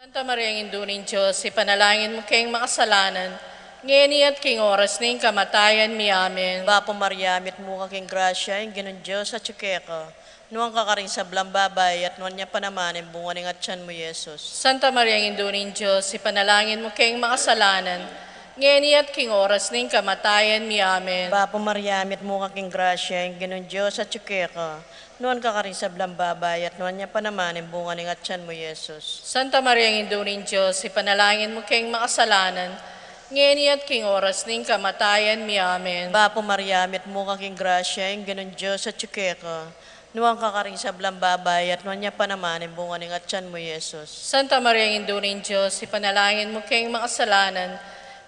Santa Maria, Induling Diyos, ipanalangin mo kayong makasalanan, ngayon at king oras ng kamatayan mi. Amen. Bapo Maria, mit mo kaking grasya, yung ginon Diyos at tsukeka. Nuwang kakaring sa blambabay at nuwan niya pa naman yung bunga ng atyan mo, Yesus. Santa Maria, Induling Diyos, ipanalangin mo kayong makasalanan, ngayon at king oras ng kamatayan mi. Amen. Bapo Maria, mit mo kaking grasya, yung ginon Diyos at tsukeka. Nuwan kakaring sa blambabay at nuwan niya pa naman yung bunga ng atyan mo, Yesus. Santa Maria, Induling Diyos, ipanalangin mo kayong makasalanan, ngayon at king oras ng kamatayan mi. Amen. Bapo Maria, mit mo kaking grasya, yung ginon Diyos at tsukeka. Nuwang kakaring sa blambabay at nuwan niya pa naman yung bunga ng atyan mo, Yesus. Santa Maria, Induling Diyos, ipanalangin mo kayong makasalanan,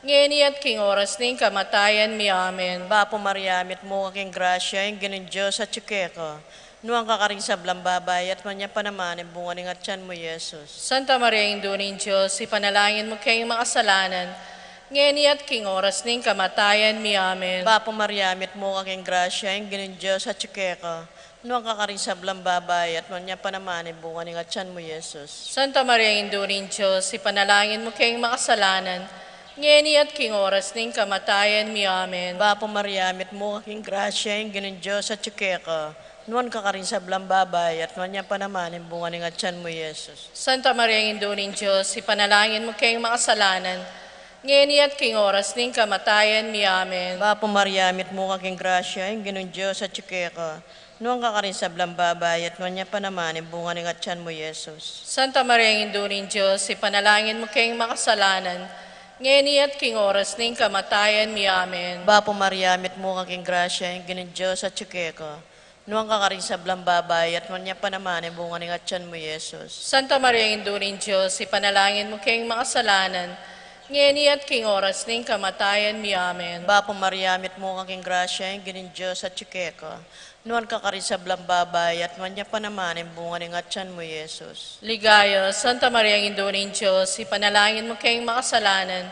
ngayon at king oras ng kamatayan mi. Amen. Bapo Maria, mit mo kaking grasya, yung ginon Diyos at tsukeka. Nuwang kakaring sa blambabay at nuwan niya pa naman yung bunga ng atyan mo, Yesus. Santa Maria, Induling Diyos, ipanalangin mo kayong makasalanan, ngayon at king oras ng kamatayan mi. Amen. Bapo Maria, mit mo kaking grasya, yung ginon Diyos at tsukeka. Nuwang kakaring sa blambabay at nuwan niya pa naman yung bunga ng atyan mo, Yesus. Santa Maria, Induling Diyos, ipanalangin mo kayong makasalanan, ngayon at king oras ng kamatayan mi. Amen. Bapo Maria, mit mo kaking grasya, yung ginon Diyos at tsukeka. Nuwan kakaring sa blambabay at nuwan niya pa naman yung bunga ng atyan mo, Yesus. Santa Maria, Induling Diyos, ipanalangin mo kayong makasalanan, ngayon at king oras ng kamatayan mi. Amen. Bapo Maria, mit mo kaking grasya, yung ginon Diyos at tsukeka. Nuwan kakaring sa blambabay at nuwan niya pa naman yung bunga ng atyan mo, Yesus. Santa Maria, Induling Diyos, ipanalangin mo kayong makasalanan, ngayon at king oras ng kamatayan mi. Amen. Bapo Maria, mit mo kaking grasya, yung ginon Diyos at tsukeka. Nuwang kakaring sa blambabay at nuwan niya pa naman yung bunga ng atyan mo, Yesus. Santa Maria, Induling Diyos, ipanalangin mo kayong makasalanan, ngayon at king oras ng kamatayan mi. Amen. Bapo Maria, mit mo kaking grasya, yung ginon Diyos at tsukeka. Nuwan kakaring sa blambabay at nuwan niya pa naman yung bunga ng atyan mo, Yesus. Ligaya, Santa Maria, Induling Diyos, ipanalangin mo kayong makasalanan,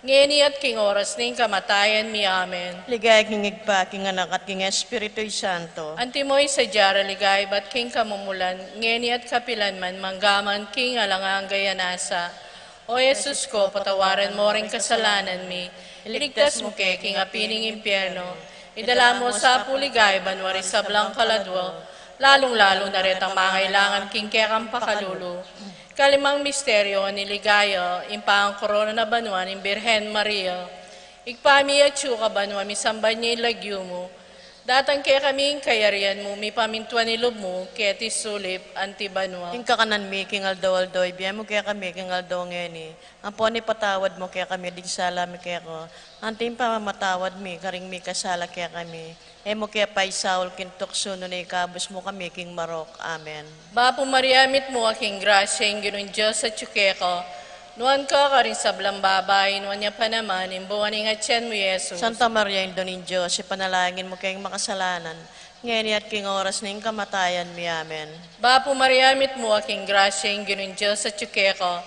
ngayon at king oras ng kamatayan mi. Amen. Ligaya king igpa, king anak at king Espiritu Santo. Antimoy sa jara ligay, bat king kamumulan, ngayon at kapilan man, manggaman king alangang gayanasa. O Jesus ko, patawaran mo ring kasalanan mi, iligtas mo kay king apining impyerno, idala mo sa puligay, banwari sa blang kaladwa, lalong-lalo na rin ang mangailangan king kekang pakalulu. Kalimang misteryo ni Ligaya, impang korona na banwan ng Birhen Maria. Igpami at syuka banwa, misambay niya ilagyo mo. Datang kaya kaming kayarian mo, mi pamintuan nilob mo, kaya tisulip, antibanwa. King kakanan mi, king aldo-aldoy, biya mo kaya kami, king aldo ngeni. Ang po ni patawad mo kaya kami, dig sala mi kaya ko. Anting pa mamatawad mi, karing mi kasala kaya kami. Mo kaya pa isaul kintukso no na ikabos mo kami, king Marok. Amen. Bapo Maria, mit mo aking grasya, yung ginoon Diyos sa tsukeko. Nuan ka rin sa blambabay, nuan niya pa naman, imbuan ng atyan mo, Yesus. Santa Maria, Indonin Diyos, ipanalangin mo kayong makasalanan. Ngayon at king oras ng kamatayan mi. Amen. Bapo Maria, mit mo aking grasya, yung ginoon Diyos sa tsukeko.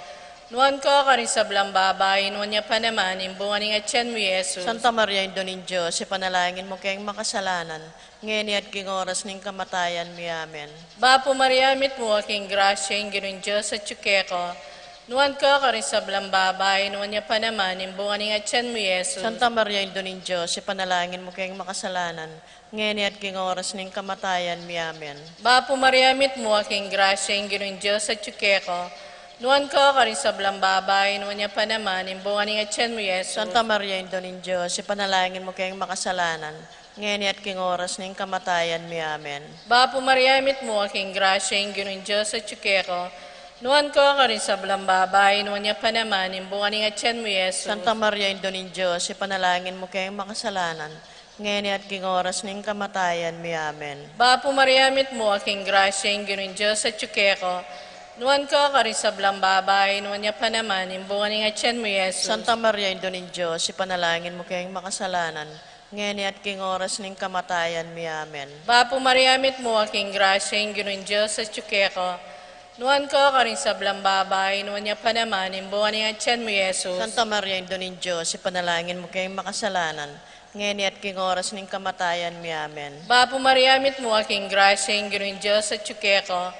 Nuan ka rin sa blambabay, nuan niya pa naman, imbuan ng atyan mo, Yesus. Santa Maria, Indonin Diyos, ipanalangin mo kayong makasalanan. Ngayon at king oras ng kamatayan mi. Amen. Bapo Maria, mit mo aking grasya, yung ginoon Diyos sa tsukeko. Nuan ka rin sa blambabay, nuan niya pa naman, imbungan ng atyan mo, Yesus. Santa Maria, Indonin Diyos, ipanalangin mo kayong makasalanan. Ngayon at king oras ng kamatayan mi. Amen. Bapo Maria, mit mo aking grasya, yung ginoon Diyos sa tsukeko. Nuan ka rin sa blambabay, nuan niya pa naman, imbungan ng atyan mo, Yesus. Santa Maria, Indonin Diyos, ipanalangin mo kayong makasalanan. Ngayon at king oras ng kamatayan mi. Amen. Bapo Maria, mit mo aking grasya, yung ginoon Diyos sa tsukeko. Nuan ka rin sa blambabay, nuan niya pa naman, imbungan ng atyan mo, Yesus. Santa Maria, Indonin Diyos, ipanalangin mo kayong makasalanan. Ngayon at king oras ng kamatayan mi. Amen. Bapo Maria, mit mo aking grasya, yung ginoon Diyos sa tsukeko. Nuan ka rin sa blambabay, nuan niya pa naman, imbungan ng atyan mo, Yesus. Santa Maria, Indonin Diyos, ipanalangin mo kayong makasalanan. Ngayon at king oras ng kamatayan mi. Amen. Bapo Maria, mit mo aking grasya, yung ginoon Diyos sa tsukeko. Nuan ka rin sa blambabay, nuan niya pa naman, imbungan ng atyan mo, Yesus. Santa Maria, Indonin Diyos, ipanalangin mo kayong makasalanan. Ngayon at king oras ng kamatayan mi. Amen. Bapo Maria, mit mo aking grasya, yung ginoon Diyos sa tsukeko.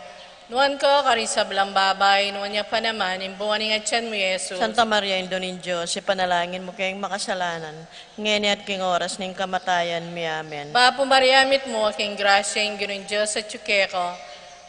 Nuan ko karin sa blambabay, nuan niya pa naman, imbungan ni Atyan mo Yesus. Santa Maria, Indo ng Diyos, ipanalangin mo kayong makasalanan, ngayon at king oras ng kamatayan mi. Amen. Bapo Mariamit mo, aking grasya, yung ginoon Diyos at yuke ko.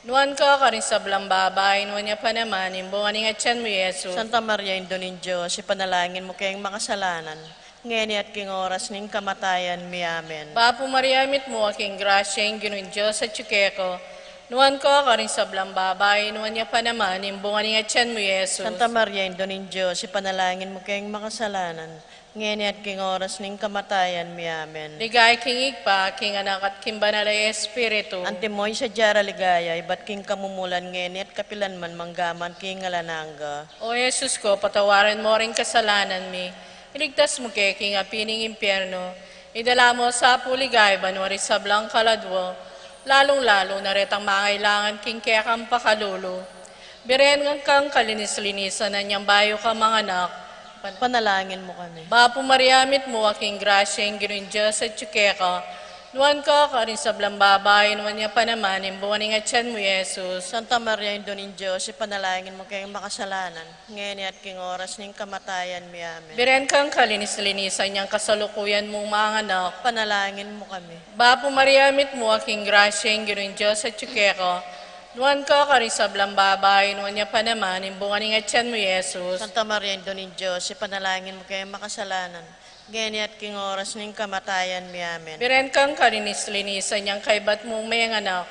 Nuan ko karin sa blambabay, nuan niya pa naman, imbungan ni Atyan mo Yesus. Santa Maria, Indo ng Diyos, ipanalangin mo kayong makasalanan, ngayon at king oras ng kamatayan mi. Amen. Bapo Mariamit mo, aking grasya, yung ginoon Diyos at yuke ko. Nuan ko karin sa blambabay, nuan niya pa naman, imbungan ni Atyan mo Yesus. Santa Maria, Indo ng Diyos, ipanalangin mo kayong makasalanan, ngayon at king oras ng kamatayan mi. Amen. Ligay kingig pa, king anak at king banal ay Espiritu. Antimoy sa Diara ligaya, iba't king kamumulan ngayon at kapilanman manggaman king alananga. O Yesus ko, patawarin mo rin kasalanan mi. Iligtas mo kay king apining impyerno. Idala mo sa puligay, banwari sa blang kaladwo. Lalong-lalo na retang mangailangan king kaya kang pakalulu. Biren kang kalinis-linisan na niyang bayo ka mga anak. Panalangin mo kami. Bapo Mariamit mo, aking grasya, yung ginoon Diyos at tsukeka. Nuan ka karin sa blambabay, nuan niya pa naman, imbuwan ng Atyan mo Yesus. Santa Maria, Indo ng Diyos, ipanalangin mo kayong makasalanan, ngayon at king oras ng kamatayan mi. Amen. Biren kang kalinis-linisan niyang kasalukuyan mong mga anak. Panalangin mo kami. Bapo Mariamit mo, aking grasya, yung ginoon Diyos at tsukeka. Nuan ka karin sa blambabay, nuan niya pa naman, imbungan ng Atyan mo Yesus. Santa Maria, Indo ng Diyos, ipanalangin mo kayong makasalanan, ngayon at king oras ng kamatayan mi. Amen. Biren kang kalinis-linisan niyang kaibat mong may anak.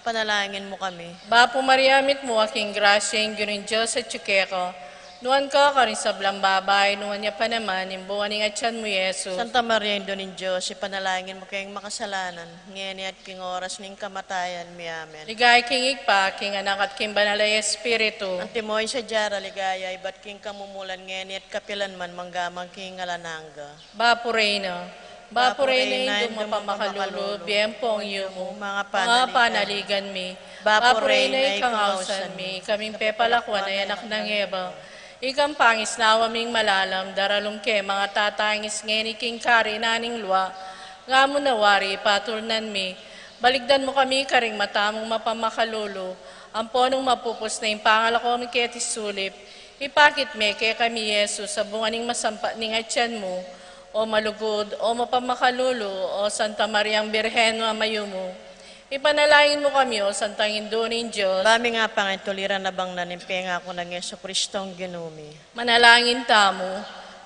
Panalangin mo kami. Bapo Mariamit mo, aking grasya, yung ginoon Diyos at tsukeka. Nuan ka karin sa blambabay, nuan niya pa naman, imbuwan ng Atyan mo Yesus. Santa Maria, Indo ng Diyos, ipanalangin mo kayong makasalanan, ngayon at king oras ng kamatayan mi. Amen. Ligay kingig pa, king anak at king banal ay Espiritu. Antimoy sa Diara ligaya, iba't king kamumulan ngayon at kapilanman manggamang king alananga. Bapo Reina, Bapo Reina, indong mapamakalulu, biyempong yumo, Mga mga panaligan mi. Bapo Bapo Reina, Reina, ikangausan mi, kaming pepalakwan ay anak ng Eva. Ikang pangis na awaming malalam, daralong ke, mga tatangis ngeni king kari naning luwa. Nga mo nawari, paturnan mi. Baligdan mo kami karing matamong mapamakalulu. Ang ponong mapupos na yung pangalako ng ketis sulip. Ipakit me kay kami Yesus sa bunganing masampa ning Atyan mo. O malugod, o mapamakalulu, o Santa Mariang Birhen na mayumo. Ipanalangin mo kami, o Santang Induning Diyos. Bami nga pangituliran na bang nanimpenga ako ng Yeso Kristong ginumi. Manalangin tamo,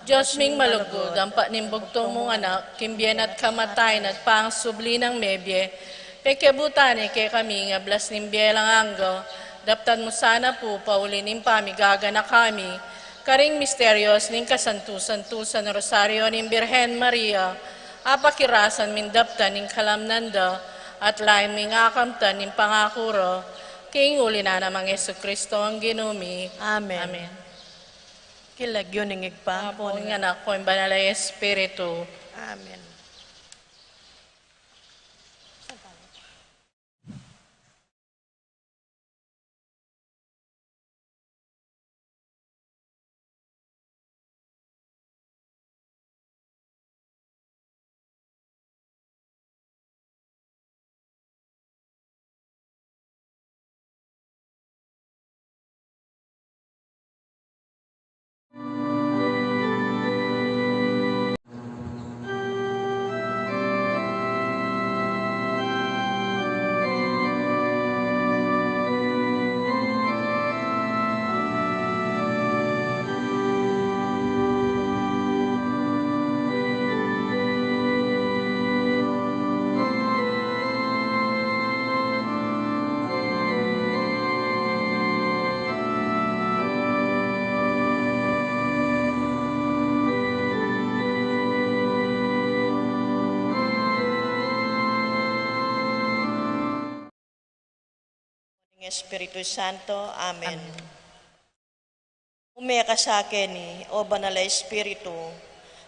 Diyos ming malugod, ang panimbugtong mong anak, kimbyen at kamatayin at pangsubli ng mebye, pekebutani kay kami nga blas nimbyelang anggo, daptan mo sana po, paulinin pamigaga na kami, karing misteryos ning kasantusan-tusan rosaryo ning Birhen Maria, apakirasan min daptan ning kalamnanda, at lain ming akamtan ning pangakuro, king uli na namang Yesu Kristo ang ginumi. Amen. Amen. Kilagyo ning igpa. Apo ng anak ko, yung banal ay Espiritu. Amen. Espiritu Santo. Amen. Umeka sa akin o banal na Espiritu,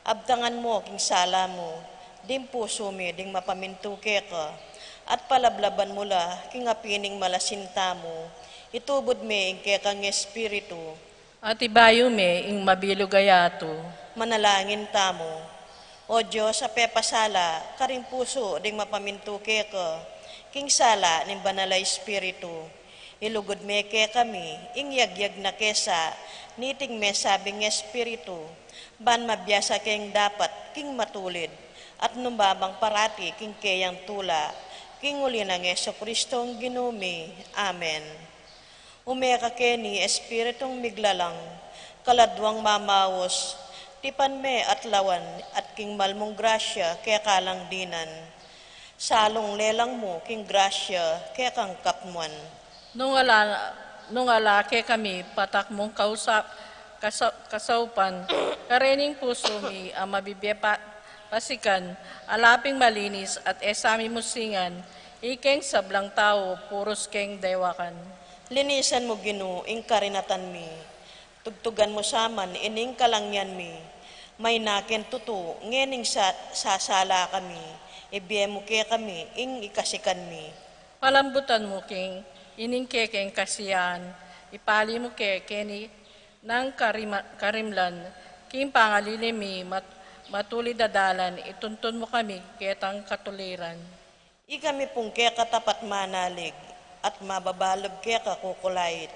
abdangan mo king sala mo, dim puso mi ding mapamintuke ka, at palablaban mo la king apining malasinta mo, itubod mi ing kekang Espiritu, At ibayo me, ing mabilugayato. manalangin tamo. O Diyos, sa pepasala, karing puso ding mapamintuke ka, king sala ning banal na Espiritu, Ilugod me ke kami, ingyagyag na kesa, niting me sabing espiritu, ban mabiyasa keng dapat, king matulid, at numbabang parati king kayang tula, king uli ng Yeso Kristong ginumi. Amen. Umeka keni espiritong miglalang, kaladwang mamawos, tipan me at lawan, at king malmong grasya, kaya kalang dinan. Salong lelang mo, king grasya, kaya kang kapmuan. Nung alake kami, patak mong kasaupan, karening puso mi ang mabibiya pasikan, alaping malinis at esami musingan, ikeng sablang tao, puros keng dewakan. Linisan mo Ginoo, ing karinatan mi. Tugtugan mo saman, ining kalangyan mi. May naken tutu, ngening sasala kami. Ibiye mo kaya kami, ing ikasikan mi. Palambutan mo king, ining kekeng kasiyan, ipali mo keni ng karimlan, king pangalilimi, matulid dadalan, ituntun mo kami ketang katuliran. Ikami pong kaya katapat manalig, at mababalog kaya kakukulait,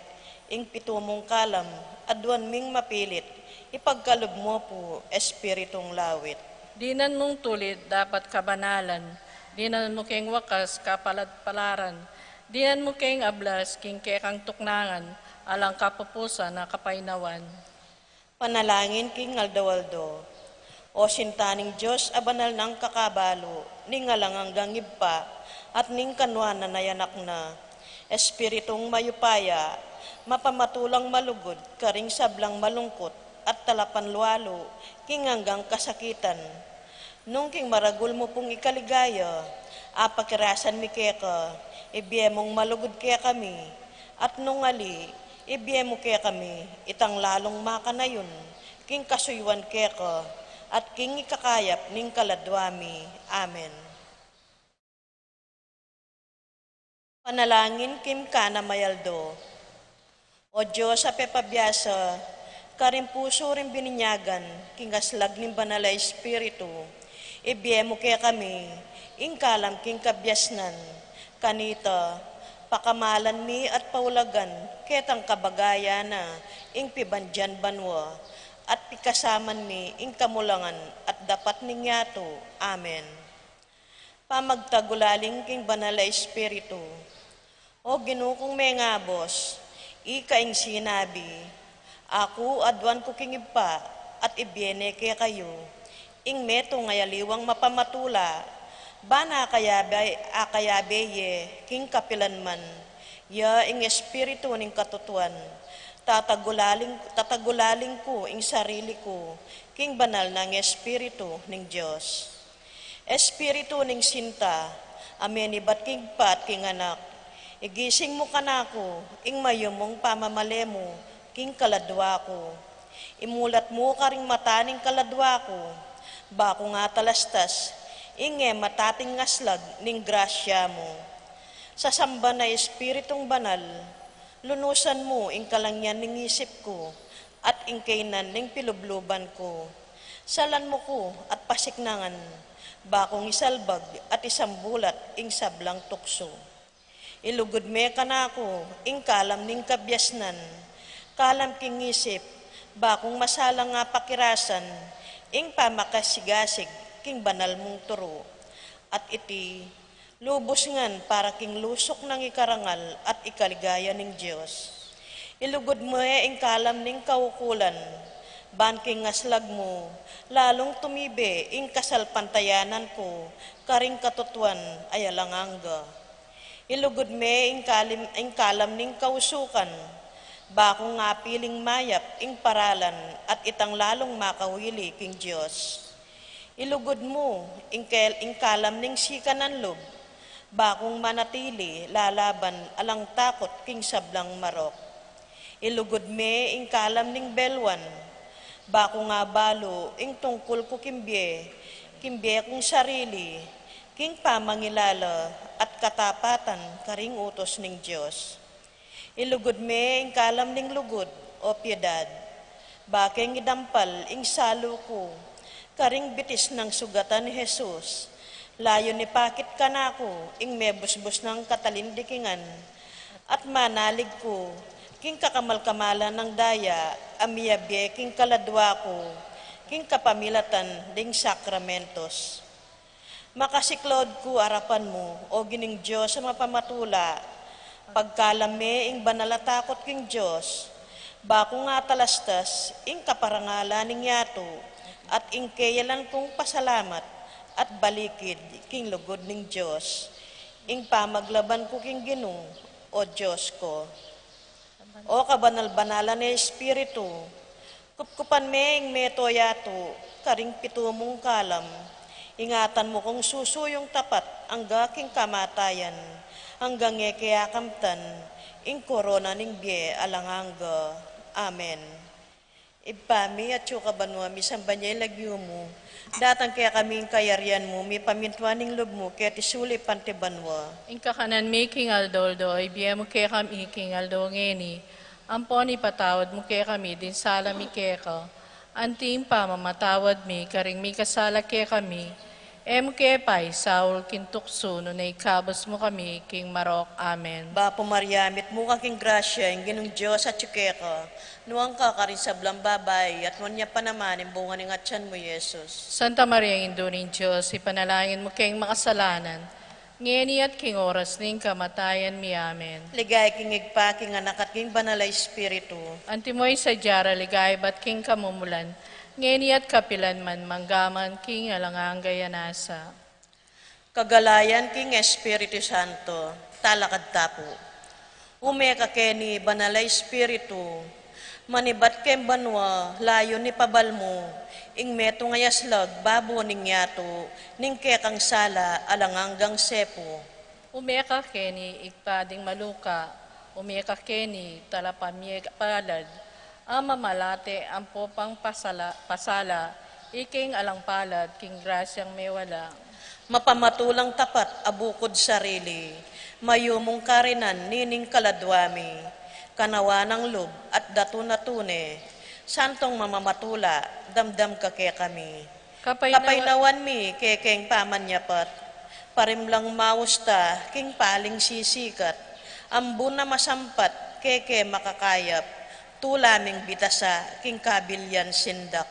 ing pito mong kalam, adwan ming mapilit, ipagkalog mo po, espiritong lawit. Dinan mong tulid dapat kabanalan, dinan mo keng wakas kapaladpalaran, dinan mo keng ablas king kekang tuknangan, alang kapupusan na kapainawan. Panalangin king aldawaldo, o sintaning Diyos abanal ng kakabalo, ning alang hanggang ibpa, at ning kanwa na nayanak na, espiritong mayupaya, mapamatulang malugod, karing sablang malungkot, at talapan lualo, king hanggang kasakitan. Nung king maragul mo pong ikaligaya, apakirasan mi keka, ibiye mong malugod kaya kami, at nung ali, ibiye mo kaya kami, itang lalong makanayon, king kasuywan keka, at king ikakayap ning kaladwami. Amen. Panalangin kim kana mayaldo. O Diyos sa pepabiyasa, karing puso rin bininyagan, kingaslag ning banala espiritu, ibiye mo kaya kami, ing kalam king kabyasnan, kanita, pakamalan mi at paulagan, ketang kabagaya na, ing pibandyan banwa, at pikasaman mi, ing kamulangan, at dapat ning yato. Amen. Pamagtagulaling king banala espiritu, o Ginoo kong may ngabos, ikaing sinabi, ako adwan ko king ipa, at ibiyene kaya kayo, ing meto ngayaliwang mapamatula, bana akayabe ye, king kapilanman, ya ing espiritu ning katutuan, tatagulaling ko ing sarili ko, king banal ng espiritu ning Diyos. Espiritu ning sinta, amen ibat king pat king anak, igising mo kanako, ing mayumong pamamale mo, king kaladwa ko. Imulat mo karing mataning kaladwa ko, bako nga talastas, inge matating ngaslag ning grasya mo. Sa samba na espiritong banal, lunusan mo ing kalangyan ning isip ko, at ing kainan ning pilubluban ko. Salan mo ko at pasiknangan, bakong isalbag at isambulat ing sablang tukso. Ilugod me kanako, ing kalam ning kabyasnan, kalam king isip, bakong masalang nga pakirasan, ing pamakasigasig, king banal mong turo. At iti, lubos ngan para king lusok ng ikarangal at ikaligaya ning Diyos. Ilugod mo ing kalam ning kaukulan, ban king ngaslag mo, lalong tumibe ing kasalpantayanan ko, karing katutuan ay alanganga. Ilugod me ing kalam ning kausukan, bakong nga piling mayap ing paralan at itang lalong makawili king Diyos. Ilugod mo ing kalam ning sikanan lob, bakong manatili lalaban alang takot king sablang marok. Ilugod me ing kalam ning belwan, bako nga balo ing tungkol ko kimbye kong sarili, king pamangilala at katapatan karing utos ning Diyos. Ilugod me ing kalam ning lugod o piedad, bakeng idampal ing salo ko, karing bitis ng sugatan ni Jesus, layo ni pakit kanako ing mebusbus ng katalindikingan, at manalig ko, king kakamalkamalan ng daya, amiyabye, king kaladwa ko, king kapamilatan, ding sakramentos. Makasiklod ko arapan mo, o gining Diyos sa mapamatula, pagkalame ing banalatakot king Diyos, bako nga talastas, ing kaparangalan ning yato, at ing kayalan kong pasalamat, at balikid king lugod ning Diyos, ing pamaglaban ko king Ginoo, o Diyos ko. O kabanal-banalan ni Espiritu, kupkupan me ing meto yato, karing pito mong kalam, ingatan mo kong susuyong tapat ang gaking kamatayan, hanggang ekeakamtan, ing korona ning bie alanganga. Amen. Ipami at yukabanwa, misambanyay lagyo mo, datang kaya kaming kayarian mo, mi pamintwaning loob mo, kaya tisuli pantibanwa. Ingka kanan mi King Aldoldo, ibiya mo kaya kami King Aldo ngeni. Ampon ipatawad mo kaya kami, din sala mi kaya ka. Anting pa mamatawad mi, karing mi kasala kaya kami. Em kaya pa'y Saul kintukso, no na ikabos mo kami, King Marok. Amen. Bapo Mariamit mo kaking grasya, ang ginong Diyos at tsukeka, nuwang ka karin sa blambabay, at wanya pa naman, imbungan ng atyan mo, Yesus. Santa Maria, Indo ng Diyos, ipanalangin mo kayong makasalanan, ngeni at king oras ning kamatayan mi. Amen. Ligay king igpa, king anak at king banala Espiritu. Antimoy sa jara, ligay ba't king kamumulan, ngeni at kapilan man, manggaman king alangang gayanasa. Kagalayan king Espiritu Santo, talakad tapo. Umeka keni banala Espiritu, manibat kem banwa, layo ni pabalmo, ing meto ngayaslag, babo ning yato, ning kekang sala, alanganggang sepo. Umeka keni ikpading maluka, umeka keni talapamyeg palad, ama malate ang popang pasala, iking alang palad, king grasyang mewala. Mapamatulang tapat, abukod sarili, mayumong karinan, nining kaladwami, kanawa ng lub at datu na tune, santong mamamatula, damdam ka kaya kami. Kapaynawan mi, kekeng pamanyapat, parimlang mausta, king paling sisikat, ambun na masampat, keke makakayap, tulaming bitasa, king kabilyan sindak.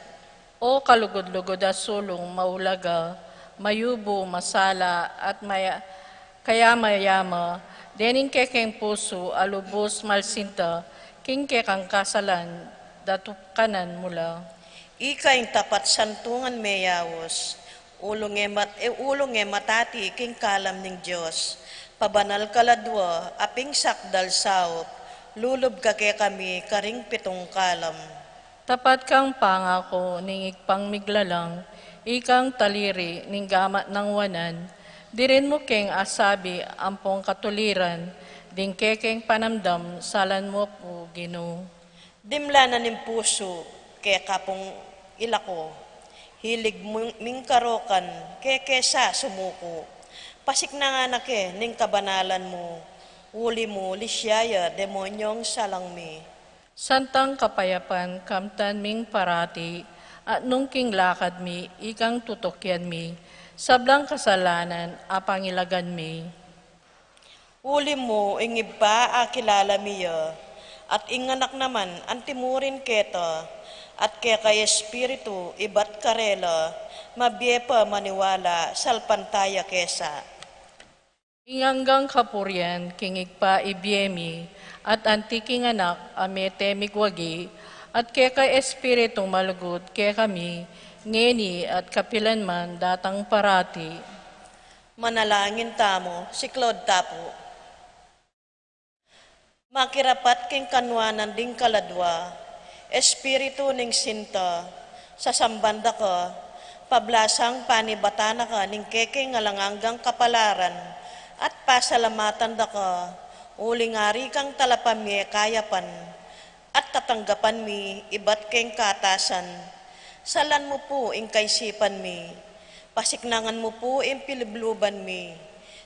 O kalugod-lugod at sulong maulaga, mayubo, masala, at kaya mayama, dening kekeng puso, alubos malsinta, king kekang kasalan, datukanan mula. Ika yung tapat santungan meyawos, ulong e matati king kalam ning Diyos, pabanal kaladwa, aping sakdal saop, lulob ka kaya kami, karing pitong kalam. Tapat kang pangako, ning ikpang miglalang, ikang taliri, ning gamat ng wanan, dirin mo keng asabi, ampong katuliran, ding kekeng panamdam, salan mo po, Ginoo. Dimla na ning puso, kaya kapong ilako, hilig ming karokan, kaya kesa sumuko, pasik na nga na ke, ning kabanalan mo, uli mo, lisyaya, demonyong salangmi. Santang kapayapan, kamtan ming parati, at nung king lakad mi, ikang tutokyan mi, sablang kasalanan, apangilagan mi. Uli mo, ingib pa, akilala miya, at inganak naman, antimurin keta, at kaya kay Espiritu, ibat karela, mabyepa maniwala, salpantaya kesa. Inganggang kapuryan, kingig pa ibyemi, at antiking anak, amete migwagi, at kaya kay Espiritong malugod, kaya kami, ngeni at kapilan man, datang parati. Manalangin tamo, si Claude Tapo. Makirapat king kanwanan ding kaladwa, Espiritu ning sinta, sa sambanda ka, pablasang panibatana ka, ning keke ngalanganggang kapalaran, at pasalamatan da ka, uling ari kang talapamye kayapan, at tatanggapan mi, ibat keng katasan, salan mo po ing kaisipan mi, pasiknangan mo po ing pilibluban mi,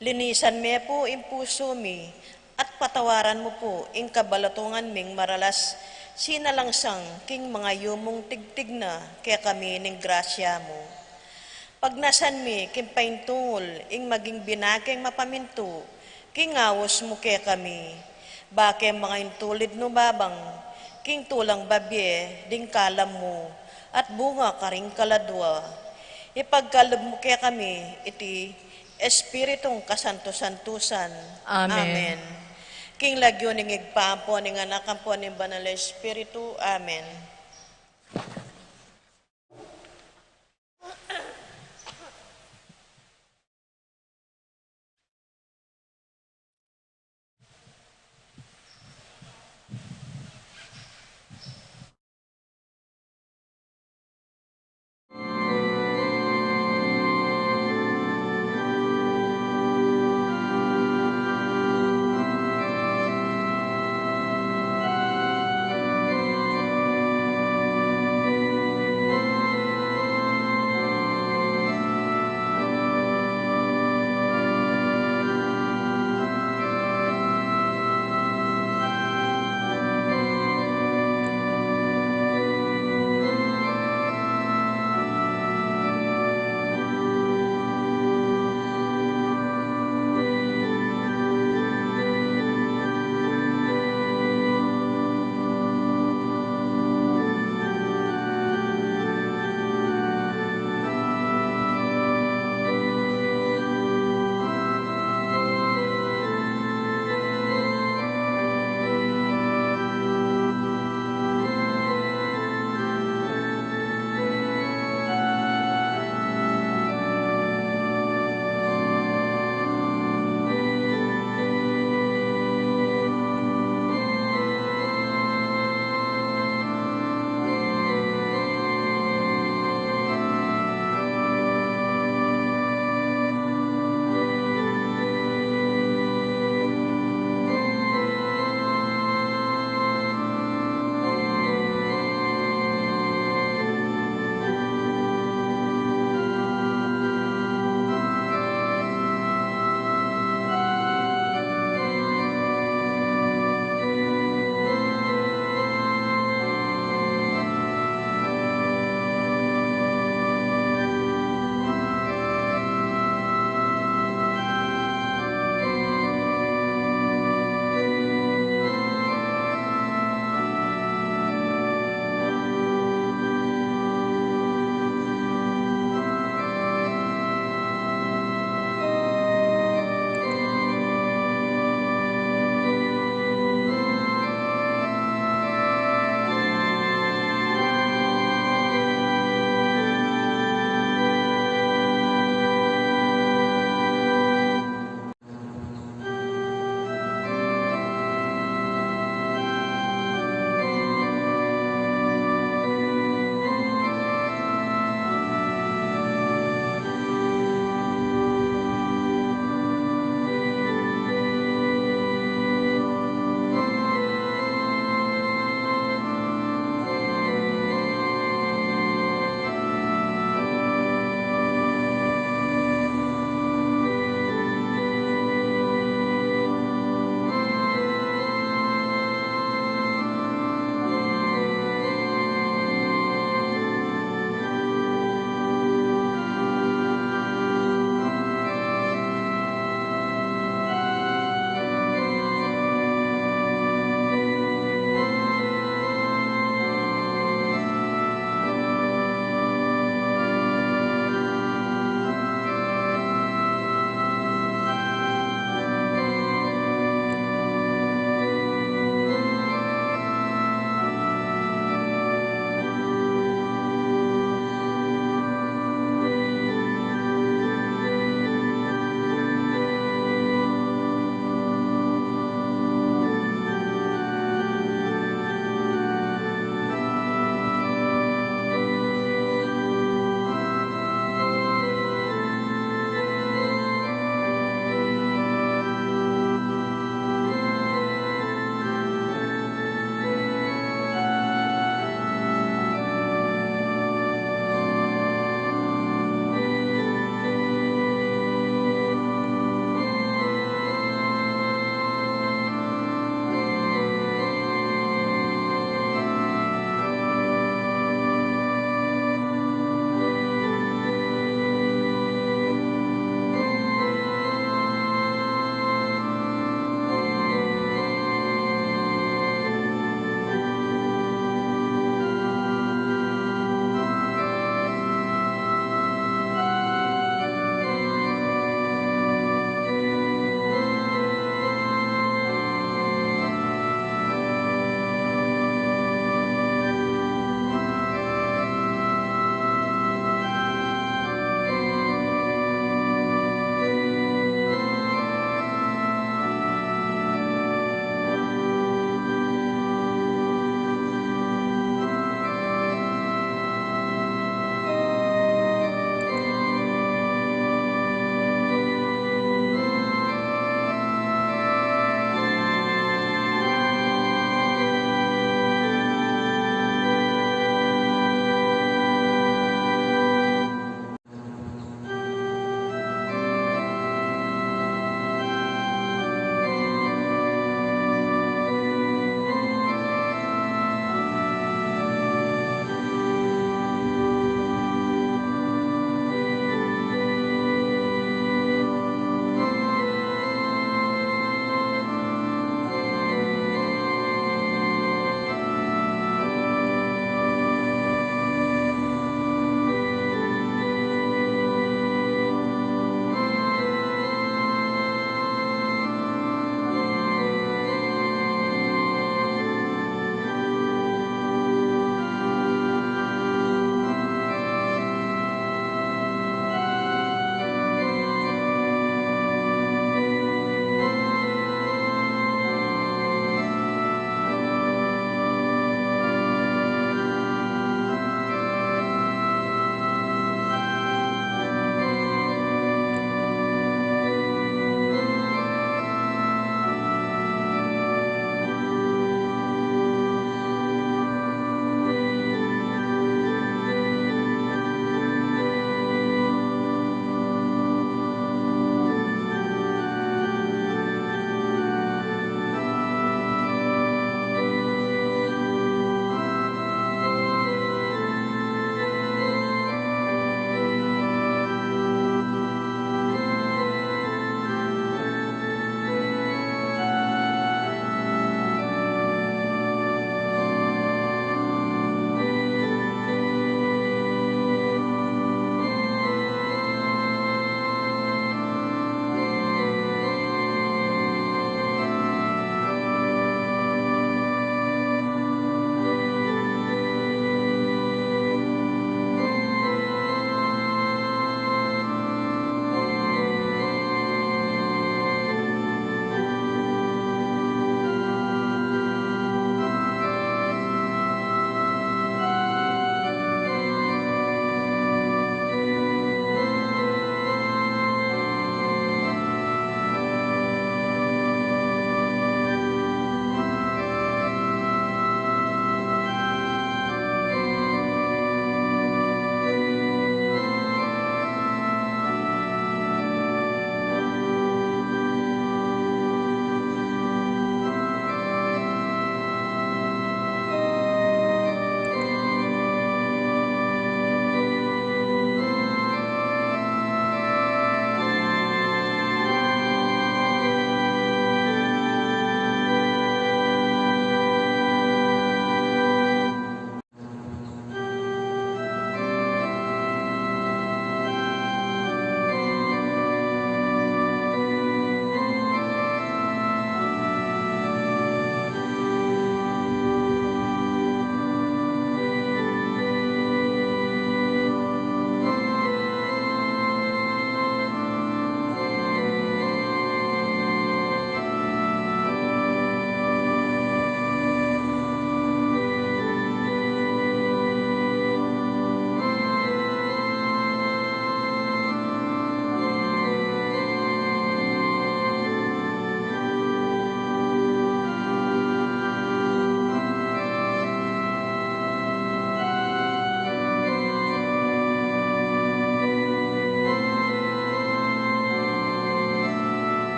linisan me po ing puso mi, at patawaran mo po ing kabalatungan ming maralas, sinalangsang king mga yumong tigtig na, kaya kami ning grasya mo. Pagnasan mi, king paintungol, ing maging binakeng mapaminto, king awos mo kaya kami. Bake mga intulid no babang, king tulang babye, ding kalam mo, at bunga karing kaladwa. Ipagkalab mo kaya kami, iti Espiritong kasanto-santusan. Amen. Amen. King lagyo ning igpaampo ning anak ampo ning banal na Espiritu. Amen.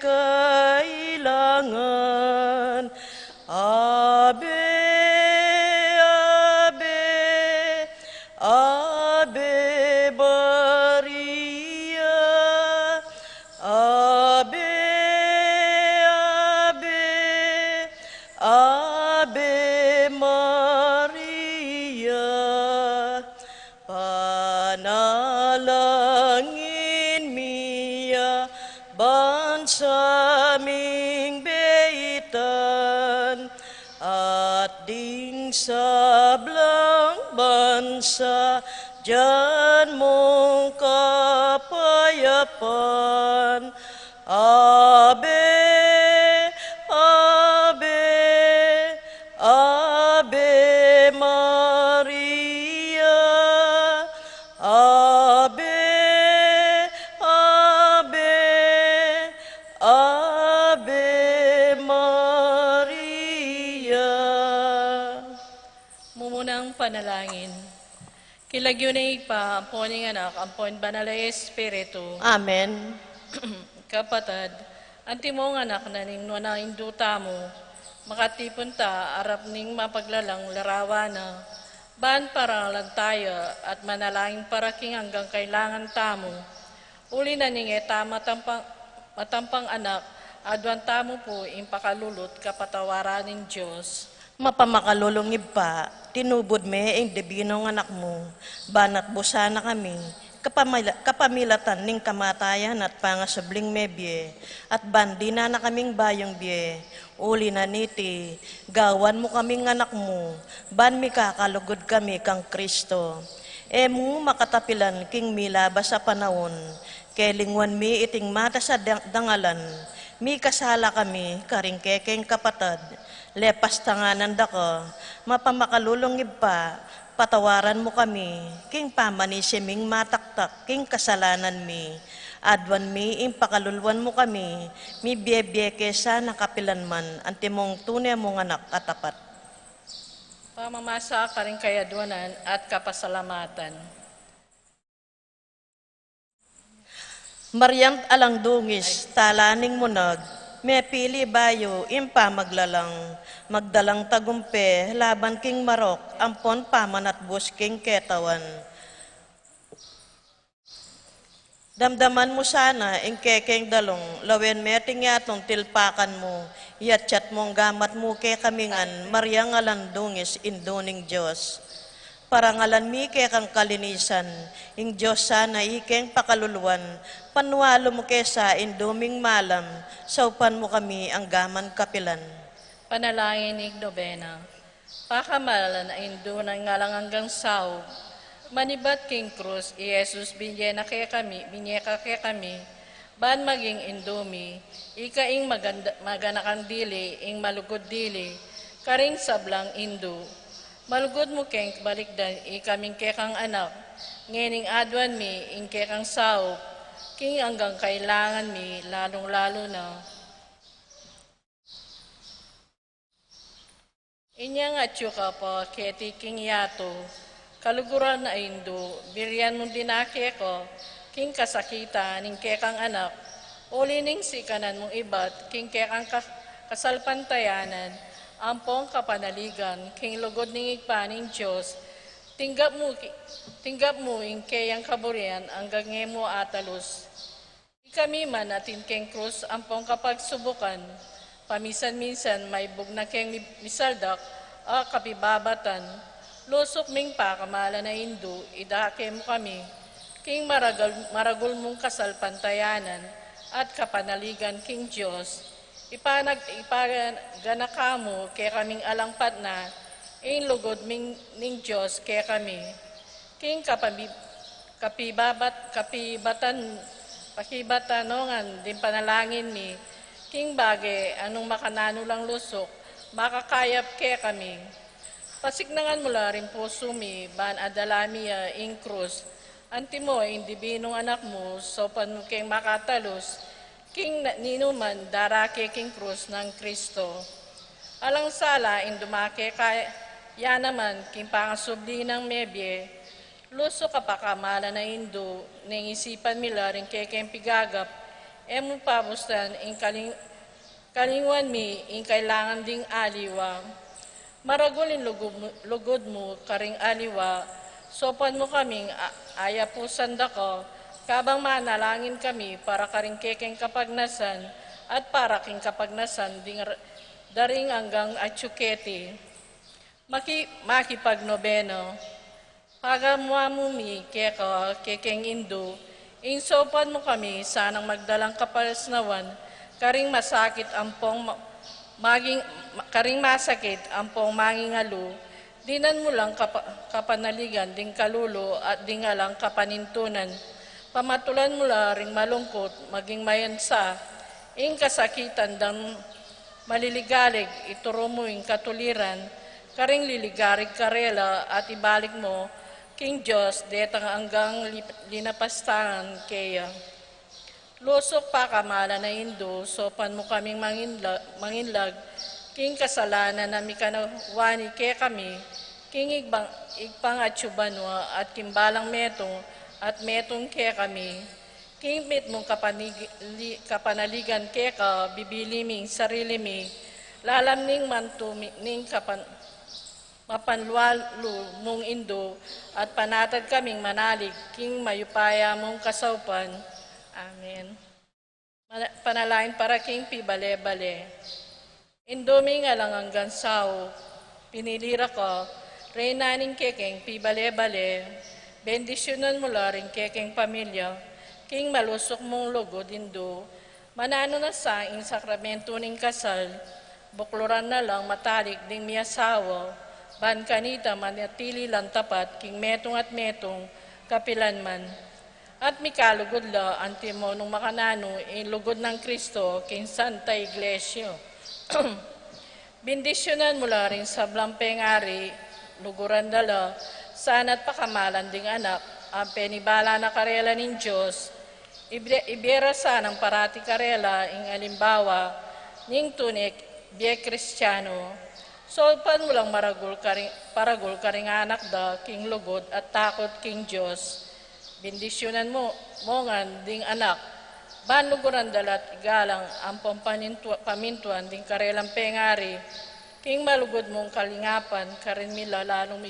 kailangan. Ave, Ave, Ave Maria, Ave, Ave, Ave Maria. Panalangin miya, bansaming beitan, at ding sablang bansa, diyan mong kapayapaan. Ave, Ave, Ave Maria, Ave, Ave, Ave Maria. Mumunang panalangin. Kilagyo na ipa, ampon ng anak, ampon banal ay Espiritu. Amen. Kapatad, anti mong anak na ning na induta mo, makatipon ta, arap ning mapaglalang larawana, ban para lang tayo at manalangin para king hanggang kailangan tamo. Uli na ning eta matampang anak, adwan tamo po impakalulot kapatawaran ng Diyos. Mapamakalulungib pa, tinubod me ang debinong anak mo, banat busa na kami, kapamilatan ning kamatayan at pangasabling mebye, at bandi na kaming bayong bye, uli na niti, gawan mo kaming anak mo, ban mi kakalugod kami kang Kristo. Emu makatapilan king milaba sa panahon, kelingwan mi iting mata sa dangalan, mi kasala kami, karing kekeng kapatad, lepas tanganan dako, mapamakalulungib pa, patawaran mo kami, king pamanisiming mataktak, king kasalanan mi, adwan mi, impakalulwan mo kami, mi biyebiyeke sa nakapilan man, antimong tunay mong anak katapat. Pamamasa ka rin kayadwanan at kapasalamatan. Maryang alang dungis, talaning munag, may pili bayo, impa maglalang, magdalang tagumpe, laban king marok, ampon pamanatbus king ketawan. Damdaman mo sana, ing kekeng dalong, lawen meting yatong tilpakan mo, yatchat mong gamat mo ke kamingan, Maryang alang dungis, induning Diyos. Parangalan mi ke kang kalinisan, ing Diyos sana ikeng pakaluluan, panwalo mo kesa induming malam, saupan mo kami ang gaman kapilan. Panalangin ni Novena. Pakamalan na indo ng ngalang hanggang sao, manibat king krus, Jesus binyeka kaya kami, ban maging indumi, ikaing maganakan dili, ing malugod dili, karing sablang indo. Malugod mo keng balikdan, ikaming kekang anak, ngening adwan mi, ing kekang sao, king hanggang kailangan mi, lalong-lalo na. Inyang atyo ka pa, keti king yato, kaluguran na indo, biryan mong dinake ko, king kasakita, ning kekang anak, uli ning sikanan mong ibat, king kekang kasalpantayanan, ampong kapanaligan, king lugod ning igpaning Diyos, tinggap mo ing kayang kaburian, ang gange mo atalos. Ikami man atin king krus, ampong kapagsubukan, pamisan-minsan may bugna keng misaldak, kapibabatan, lusok ming pakamala na indo, idake mo kami, king maragul mong kasalpantayanan, at kapanaligan king Diyos, ipagana kamo kaya kaming alangpat na, in lugod ning Diyos kaya kami, king pakibatanongan din panalangin mi, king bagay anong makanano lang lusok, makakayap kaya kami. Pasignangan mula rin puso mi, ban adalamiya ing krus, antimo ing dibinong anak mo, sopan mo keng makatalos, king ninuman darake king krus ng Kristo. Alang sala in dumake kaya naman king pangasubli ng mebye, luso kapakamala na indo, ning isipan mila rin kekeng pigagap, emo pabustan in kalingwan mi in kailangan ding aliwa. Maragulin lugod mo karing aliwa, sopan mo kaming ayapusan dako, kabang manalangin kami para karing kekeng kapagnasan at para king kapagnasan daring hanggang atsuketi. Makipagnobeno, pagamwamumi kekeng Indo, insopan mo kami sanang magdalang kapasnawan, karing masakit ampong mangingalo, dinan mo lang kapanaligan, ding kalulo at dingalang kapanintunan, pamatulan mo la ring malungkot, maging mayansa, ing kasakitan dang maliligalig, ituro mo ing katuliran, karing liligarig karela at ibalik mo, King Diyos, detang hanggang linapastangan kaya. Lusok pa kamala na Indo, sopan mo kaming manginlag, king kasalanan na mikanawani kaya kami, king igpang atsubanwa at kimbalang metong at metong kaya kami, king mit mong kapanaligan kaya ka, bibiliming sarili mi, lalamning mantuming mapanlualo mong Indo at panatag kaming manalig, king mayupaya mong kasaupan. Amen. Panalain para king pibale-bale. Indoming alang hanggang sao, pinilira ko, reynaning kekeng pibale-bale, bendisyonan mo la rin kekeng pamilya, king malusok mong lugod Indo, manano na sa ing sakramento ning kasal, bukluran na lang matalik ding miyasawa, ban kanita manatili lang tapat, king metong at metong kapilan man. At mikalugod la, antimo nung makanano, ilugod ng Kristo, king Santa Iglesia. Bindisyonan mula rin sa blampengari, luguran dala, sana't pakamalan ding anak, ang penibala na karela ng Diyos, ibera sanang parati karela, ing alimbawa, ning tunik, biye Kristiyano, solpan mo lang paragul karing anak da, king lugod at takot king Diyos. Bindisyonan mo ngan ding anak, banluguran dalat igalang ang pamintuan ding karelang pengari, king malugod mong kalingapan, karin mila lalong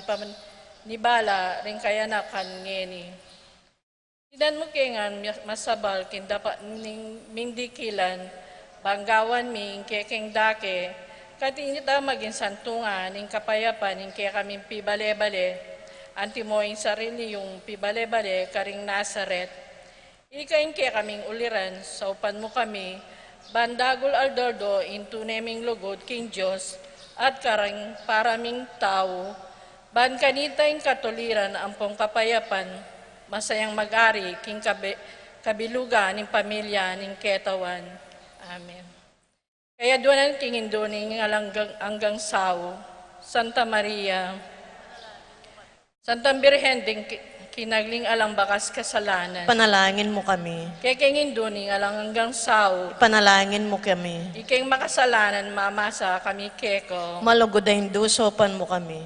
nibala rin kaya na ngeni. Sidan mo kengan masabal kin dapat ning mindikilan, banggawan ming kekeng dake, katinita maging santungan, ning kapayapan, ning kaya kaming pibale-bale, antimoing sarili yung pibale-bale, karing Nazaret. Ikain kaya kaming uliran, saupan mo kami, bandagul aldordo, into neming lugod, King Diyos, at karang paraming tao, ban kanita yung katuliran, ampong kapayapan, masayang mag-ari, king kabilugan, ning pamilya, ning ketawan. Amen. Kaya doon king Indo ning hanggang sao, Santa Maria, Santang Birhen ding kinagling alang bakas kasalanan. Panalangin mo kami. Kaya king Indo ning alang hanggang sao, Panalangin mo kami. iking makasalanan mamasa kami keko. Malugod na Hindu, sopan mo kami.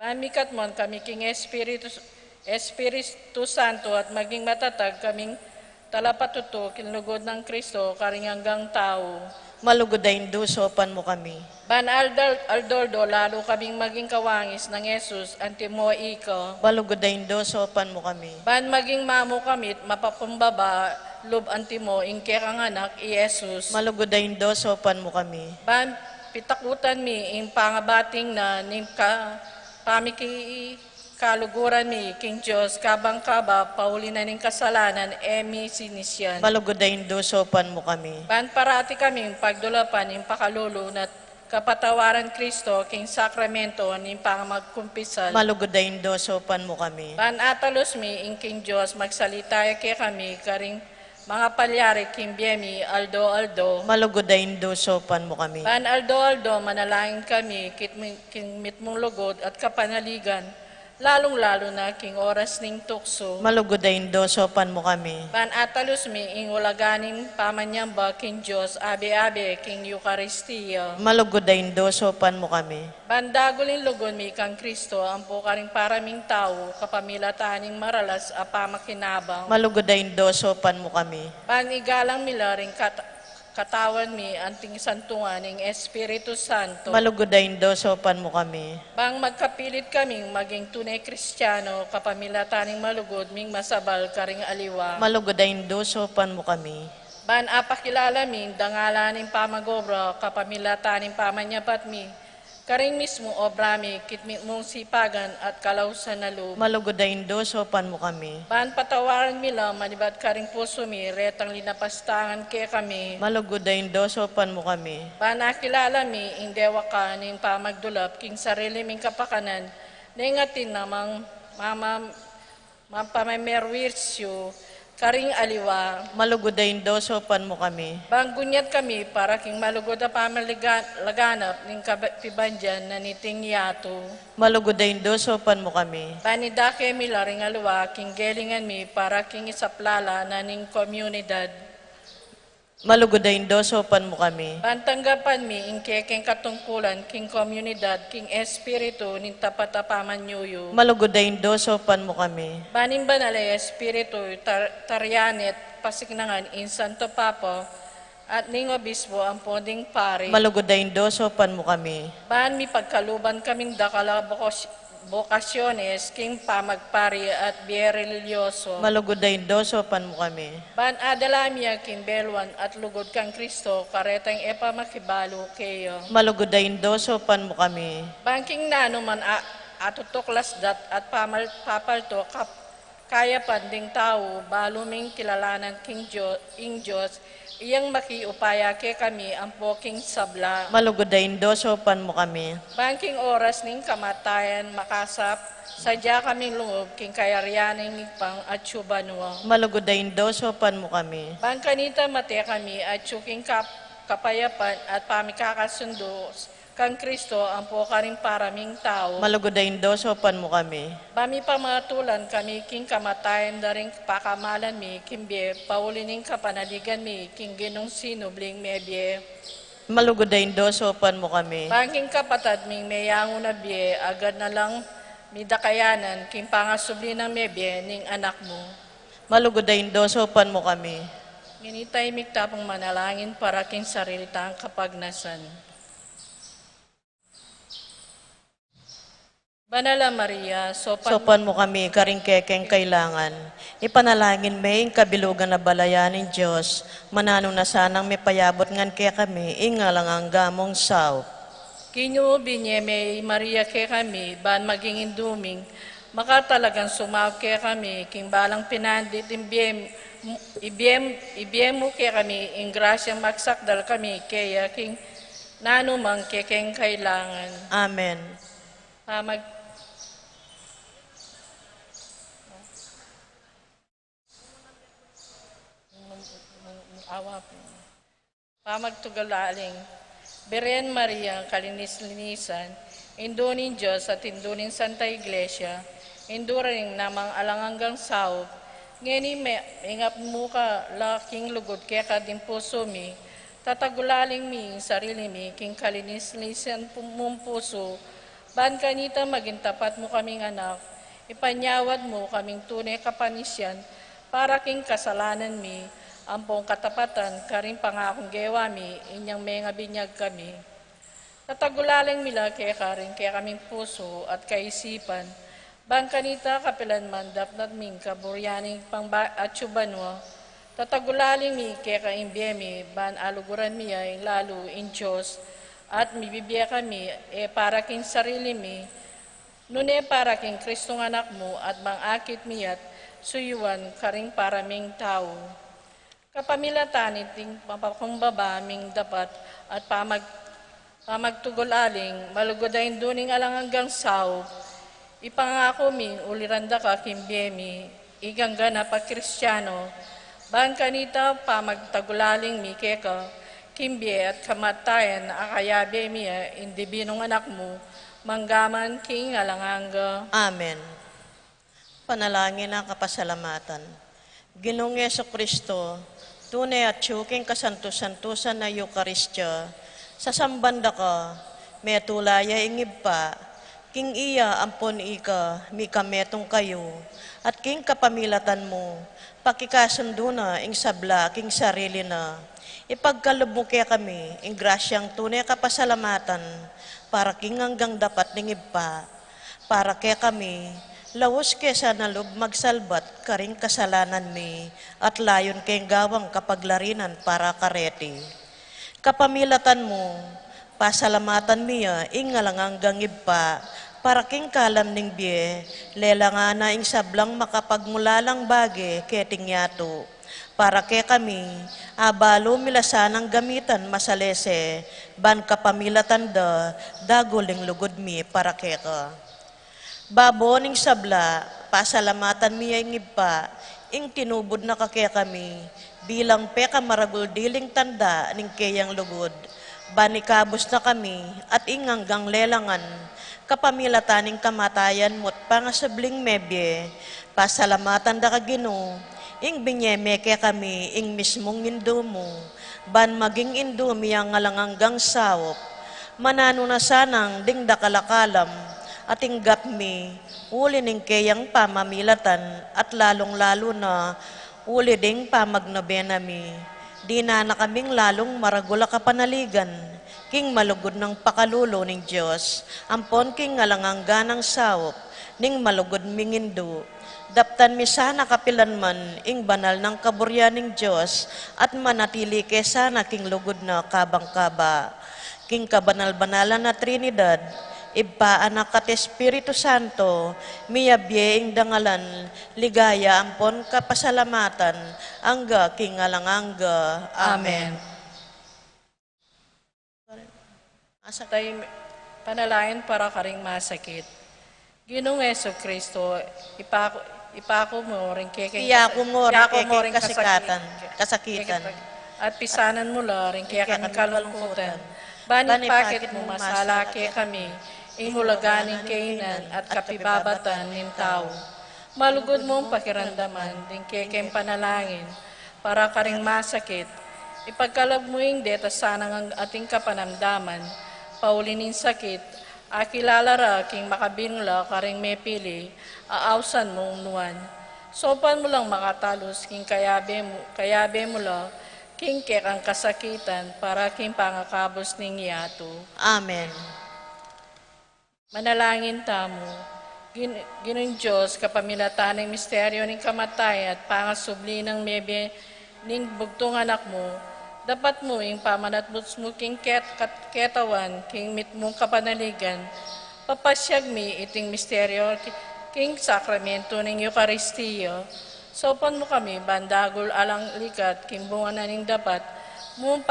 Mamikat mo kami king Espiritu Santo at maging matatag kaming talapatuto kinlugod ng Kristo karing hanggang tao. Malugod na Hindu, sopan mo kami. Ban aldoldo lalo kaming maging kawangis ng Yesus antimo iko. Malugod na Hindu, sopan mo kami. Ban maging mamo kamit mapapumbaba lub antimo ingke kang anak i Jesus. Malugod na Hindu, sopan mo kami. Ban pitakutan mi ing pangabating na ning pamiki kaluguran mi, King Diyos, kabang-kaba, pauli na ning kasalanan, emi sinisyan. Malugod na Hindu, sopan mo kami. Ban parati kaming pagdulapan, ning pakalulo, na kapatawaran Kristo, King Sakramento, ning pangamagkumpisal. Malugod na Hindu, sopan mo kami. Ban atalos mi, ing King Diyos, magsalita kay kami, karing mga palyari, King Biemi, aldo. Malugod na Hindu, sopan mo kami. Ban aldo, manalangin kami, king mitmong lugod at kapanaligan, lalong-lalo na king oras ning tukso. Malugodayin do, sopan mo kami. Ban atalus mi ing ulaganing pamanyamba king Diyos, abe-abe king Eucharistia. Malugodayin do, sopan mo kami. Ban dagulin lugon mi kang Kristo, ampo karing paraming tao, kapamilataning maralas a pamakinabang. Malugodayin do, sopan mo kami. Ban igalang mila ring katawan mi anting santungan ng Espiritu Santo. Malugodayin do, sopan mo kami. Bang magkapilit kaming maging tunay Kristiyano, kapamilataning malugod ming masabal karing aliwa. Malugodayin do, sopan mo kami. Ban apakilala min dangalaning pamagobra, kapamilataning pamanyapat mi, karing mismo obra mi kitmi mong sipagan at kalausan na loob. Malugodayin do, sopan mo kami. Ban patawaran mila manibat karing puso mi, retang linapastangan ke kami. Malugodayin do, sopan mo kami. Ban nakilala mi ing dewa ka ning pamagdulap king sarili ming kapakanan, nengatin namang mampamemerwisyo karing aliwa. Malugodayin do, sopan mo kami. Banggunyat kami para king malugod na pamalaganap ning kabandyan na niting yato. Malugodayin do, sopan mo kami. Panidake mi laring aliwa king gelingan mi para king isaplala na ning komunidad. Malugodayin do, sopan mo kami. Pantanggapan mi ing kekeng katungkulan king komunidad king espiritu ning tapatapaman nyuyo. Malugodayin do, sopan mo kami. Banin banalay espiritu taryanet pasignangan in Santo Papa at ning obispo ang poding pari. Malugodayin do, sopan mo kami. Ban mi pagkaluban kaming dakala bokasyones king pamagpari at biyerelyoso. Malugodayin do, sopan mo kami. Ban adalamia king belwan at lugod kang Kristo karetang epa makibalo kayo. Malugodayin do, sopan mo kami. Ban king nano man atutuklas dat at papalto kaya panding tao baluming kilalanan king Diyos iyang makiupaya ke kami ang poking sabla. Malugodayin do, sopan mo kami. Bangking oras ning kamatayan makasap, sadya kaming lungog king kayaryaning pang at syubanwa. Malugodayin do, sopan mo kami. Bangkanita mate kami at syuking kapayapan at pamikakasundo kang Kristo ang po karing paraming tao. Malugodayin do, sopan mo kami. Bami pamatulan kami king kamatayan daring pakamalan mi kimbe paulining kapanaligan mi king ginong sinubling mebye. Malugodayin do, sopan mo kami. Bangking kapatad ming mayango na biye agad na lang midakayanan king pangasubli ng mebye ning anak mo. Malugodayin do, sopan mo kami. Minitay miktapong manalangin para king sarilitang kapagnasan. Banala Maria, Sopan mo kami, karing kekeng kailangan. Ipanalangin may kabilugan na balayan ng Diyos, manano na sanang may payabot ngan kaya kami, ingalang ang gamong saw. Kinuubi niya may Maria ke kami, ban maging induming, makatalagang sumaw ke kami, king balang pinandit, ibiyem mo ke kami, ing grasyang magsakdal kami, kaya king nanumang kekeng kailangan. Amen. Pamagtugalaling, Beren Maria, kalinis-linisan, indunin Diyos at indunin Santa Iglesia, induring namang alanganggang sao, ngeni ingap muka laking lugod kaya kading puso mi, tatagulaling mi sarili mi, king kalinis-linisan mong puso, ban kanita maging tapat mo kaming anak, ipanyawad mo kaming tunay kapanisyan, para king kasalanan mi, ampong katapatan, karing pangakong gewa mi, inyang mga binyag kami. Tatagulaling mila kaya karing kaya kaming puso at kaisipan, bang kanita kapilan man dapnat ming kaburyaning pang at syubanwa, tatagulaling mi kaya kaimbye mi, ban aluguran mi ay lalo in Diyos, at mibibya kami, para king sarili mi, nune para king Kristong anak mo, at mangakit miyat, suyuan karing paraming tao. Kapamilatan iting papakumbaba ming dapat at pamagtugol-aling, malugodayin duning alanganggang sao, ipangako ming uliranda ka kimbiyemi, igangga na pagkristyano, ban kanita pamagtagulaling mi keka, kimbiye at kamatayan na akayabe miya, indibinong anak mo, manggaman king alanganga. Amen. Panalangin ng kapasalamatan. Ginoong Kristo, tunay at tsuking kasanto-santusan na Eukaristya, sa sambanda ka, metulaya ingib pa, king iya ampon ika, mi kametong kayo, at king kapamilatan mo, pakikasundo na ing sabla king sarili na, ipagkalob mo kaya kami, ing grasyang tunay kapasalamatan, para king hanggang dapat ningib pa, para kaya kami, lawas kesa nalub magsalbat karing kasalanan mi at layon keng gawang kapaglarinan para kareti. Kapamilatan mo, pasalamatan miya ingalang gangib pa para king kalam ning biye, lelangana ing sablang makapagmulalang bage keting yato. Para ke kami, abalo milasanang gamitan masalese, ban kapamilatan da, daguling lugod mi para ke ka. Baboning sabla, pasalamatan miya ing iba, ing tinubod na kakaya kami, bilang peka maragul diling tanda ning kayang lugod. Banikabos na kami, at ing hanggang lelangan, kapamilataning kamatayan mo't pangasabling mebye, pasalamatan da kagino, ing binyeme kaya kami, ing mismong indo mo, ban maging indo miyang ngalanganggang sawop, manano na sanang ding dakalakalam, at inggap mi, uli ning kayang pamamilatan at lalong-lalo na uli ding pamagnobena mi. Di na kaming lalong maragula kapanaligan, king malugod ng pakalulo ning Diyos, ampon king ngalangangga ng sawop, ning malugod mingindo. Daptan mi sana kapilan man, ing banal ng kaburyan ning Diyos, at manatili ke sana king lugod na kabang-kaba. King kabanal-banalan na Trinidad, iba anak at Espiritu Santo, miyabyeing dangalan, ligaya ampon kapasalamatan, angga kingalangangga. Amen. Tayo panalangin para karing masakit. Ginoong Kristo, ipako mo rin Iyako mo rin kasakitan. At pisanan mo la rin kaya kami kalungkutan. Bani pakit mo masalaki kami, ingulaganing kainan at kapibabatan nin tao. Malugod mong pakiramdaman, din kekem panalangin, para karing masakit. Ipagkalab mo yung deta sanang ang ating kapanamdaman, paulinin sakit, akilalara king makabinla karing mepili, aawsan mong nuwan. Sopan mo lang makatalos king kayabe mo la, king kek ang kasakitan para king pangakabos ning yato. Amen. Manalangin tamo, Ginoong Diyos, kapamilatan ng misteryo ng kamatay at pangasubli ng mebe ning bugtong anak mo, dapat mo ing pamanatbuts mo king ketawan, king mit mong kapanaligan, papasyag mi iting misteryo king sakramento ng Eucharistiyo. Sopan mo kami, bandagol alang likat, kimbungan na ning dapat, mong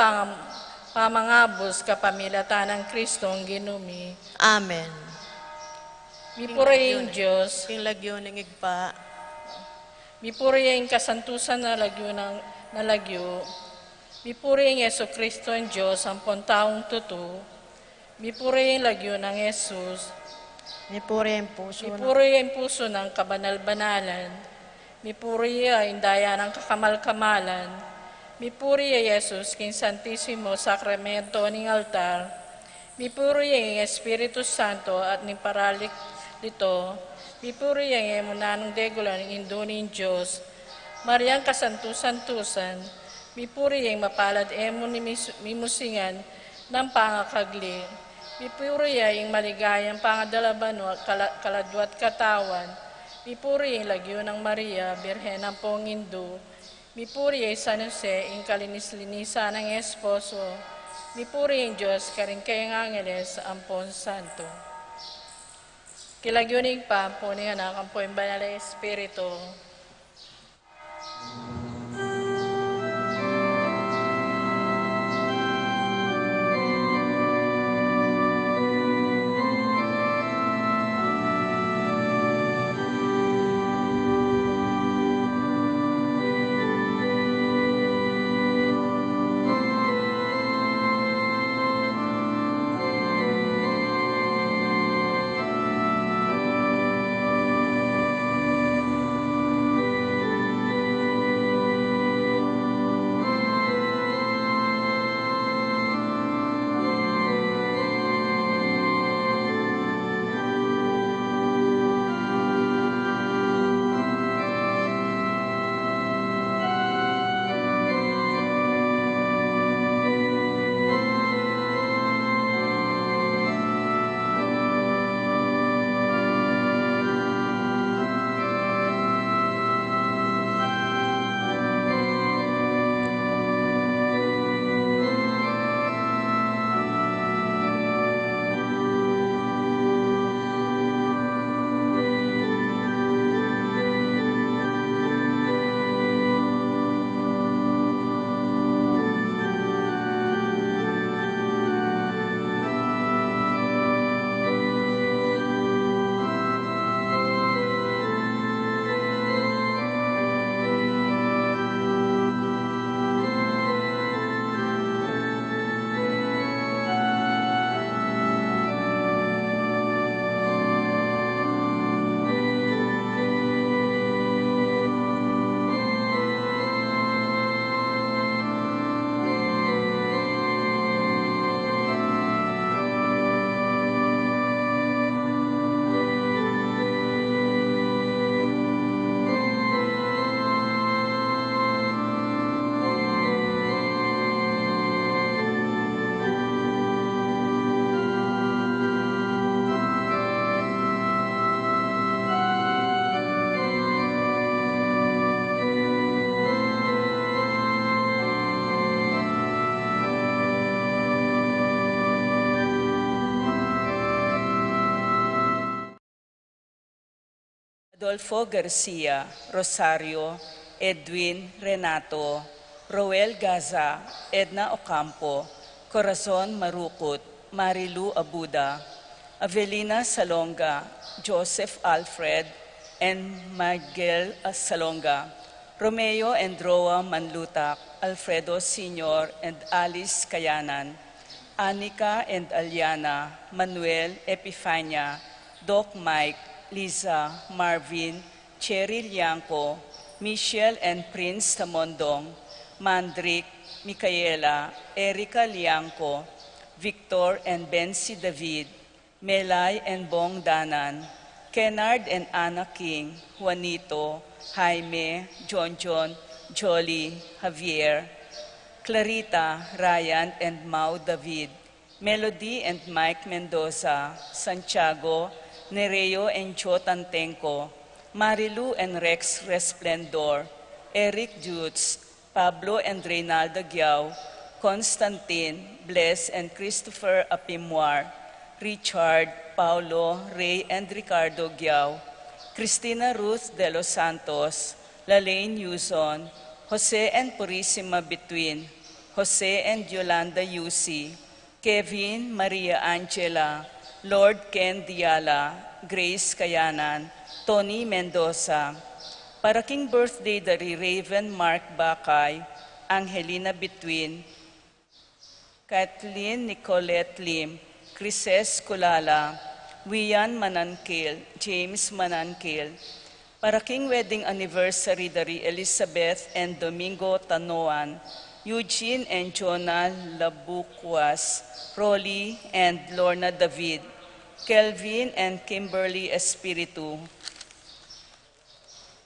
pamangabos kapamilatan ng Kristo ang ginumi. Amen. Mipurayin Diyos, King lagyo ng igpa, mipurayin kasantusan na lagyo, mipurayin Yeso Kristo ang Diyos, ang pontaong tuto, mipurayin lagyo ng Jesus, mipuri ang puso mipurayin puso ng kabanal-banalan, mipuri ay indaya ng kakamal-kamalan. Mipuri ay Jesus king Santisimo Sakramento ning altar. Mipuri ay Espiritu Santo at ning paralik dito. Mipuri ay emunanong degulan ng Indo ning Diyos. Mariang kasantusan-tusan. Mipuri ay mapalad emon ni mimusingan ng pangakagli. Mipuri ay maligayang pangadalabano at kaladwat katawan. Mipuri ang lagyo ng Maria, Birhen ng Pongindo. Mipuri ay San Jose, ang kalinis-linisa ng esposo. Mipuri ang Diyos, karing kayang angeles, ampon santo. Kilagyo ng pampo ni anak, ampon banal na Espiritu. Dolfo Garcia, Rosario, Edwin Renato, Roel Gaza, Edna Ocampo, Corazon Marukut, Marilu Abuda, Avelina Salonga, Joseph Alfred, and Miguel Salonga, Romeo and Roa Manlutak, Alfredo Sr. and Alice Kayanan, Anika and Aliana, Manuel Epifania, Doc Mike, Liza, Marvin, Cheryl Yanko, Michelle and Prince Tamondong, Mandrick, Micaela, Erica Lianco, Victor and Bensi David, Melay and Bong Danan, Kennard and Anna King, Juanito, Jaime, John, Jolly, Javier, Clarita, Ryan and Mau David, Melody and Mike Mendoza, Santiago, Nereo and Jo Tantenco, Marilu and Rex Resplendor, Eric Jutz, Pablo and Reynaldo Giao, Constantine, Bless and Christopher Apimwar, Richard, Paulo, Ray and Ricardo Giao, Cristina Ruth de los Santos, Lalaine Yuson, Jose and Purisima Between, Jose and Yolanda Yusi, Kevin, Maria Angela, Lord Ken Diala, Grace Kayanan, Tony Mendoza. Para king birthday dari Raven Mark Bakay, Angelina Between, Kathleen Nicolette Lim, Crises Kulala, Wian Manankil, James Manankil. Para king wedding anniversary dari Elizabeth and Domingo Tanoan, Eugene and Jonah Labuquas, Rolly and Lorna David, Kelvin and Kimberly Espiritu.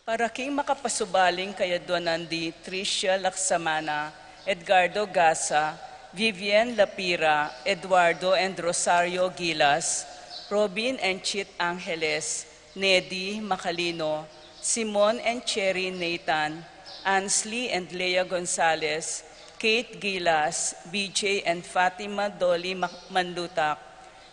Para king makapasubaling kaya Donandi, Tricia Laksamana, Edgardo Gasa, Vivian Lapira, Eduardo and Rosario Gilas, Robin and Chit Angeles, Nedy Macalino, Simon and Cherry Nathan, Ansley and Leah Gonzalez, Kate Gilas, BJ and Fatima Dolly Manlutak,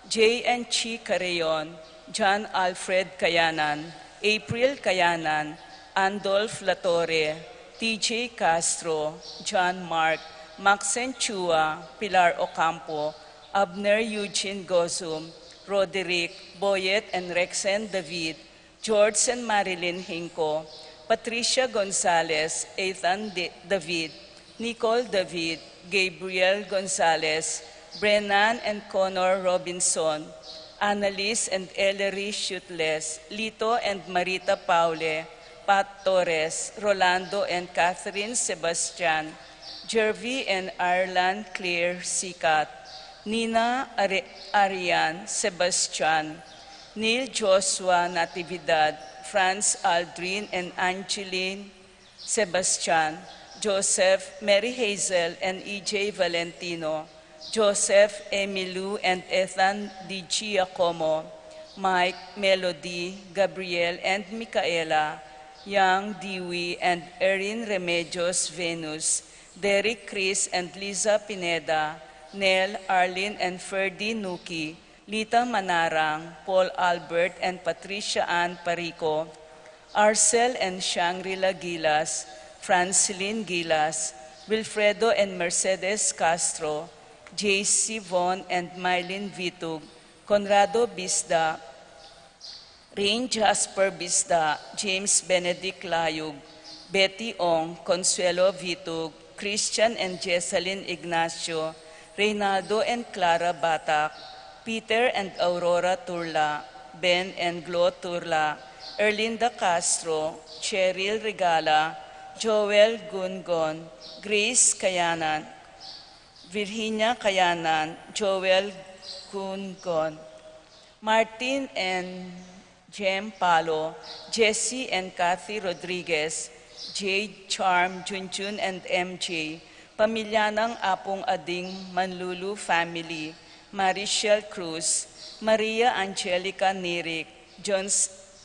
Jay and Chi Carreon, John Alfred Kayanan, April Kayanan, Andolf Latore, TJ Castro, John Mark, Maxen Chua, Pilar Ocampo, Abner Eugene Gozum, Roderick, Boyet and Rexen David, George and Marilyn Hinco, Patricia Gonzalez, Ethan David, Nicole David, Gabriel Gonzalez, Brennan and Connor Robinson, Annalise and Ellery Shutless, Lito and Marita Paule, Pat Torres, Rolando and Catherine Sebastian, Jervy and Arlan Claire Sikat, Nina Arian Sebastian, Neil Joshua Natividad, Franz Aldrin and Angeline Sebastian, Joseph, Mary Hazel and EJ Valentino, Joseph, Emilu and Ethan Di Giacomo, Mike, Melody, Gabriel and Micaela, Young, Dewey and Erin Remedios Venus, Derek, Chris and Liza Pineda, Nel, Arlene and Ferdy Nuki, Lita Manarang, Paul Albert and Patricia Ann Parico, Arcel and Shangri-La Gilas, Francilyn Gilas, Wilfredo and Mercedes Castro, J.C. Von and Mylene Vitug, Conrado Bisda, Rain Jasper Bisda, James Benedict Layug, Betty Ong, Consuelo Vitug, Christian and Jessalyn Ignacio, Reynaldo and Clara Batak, Peter and Aurora Turla, Ben and Glo Turla, Erlinda Castro, Cheryl Regala, Joel Gungon, Grace Kayanan, Virginia Kayanan, Joel Gungon, Martin and Jem Palo, Jesse and Kathy Rodriguez, Jade Charm, Junjun and MJ, pamilya ng Apong Ading Manlulu family, Marichelle Cruz, Maria Angelica Nirik,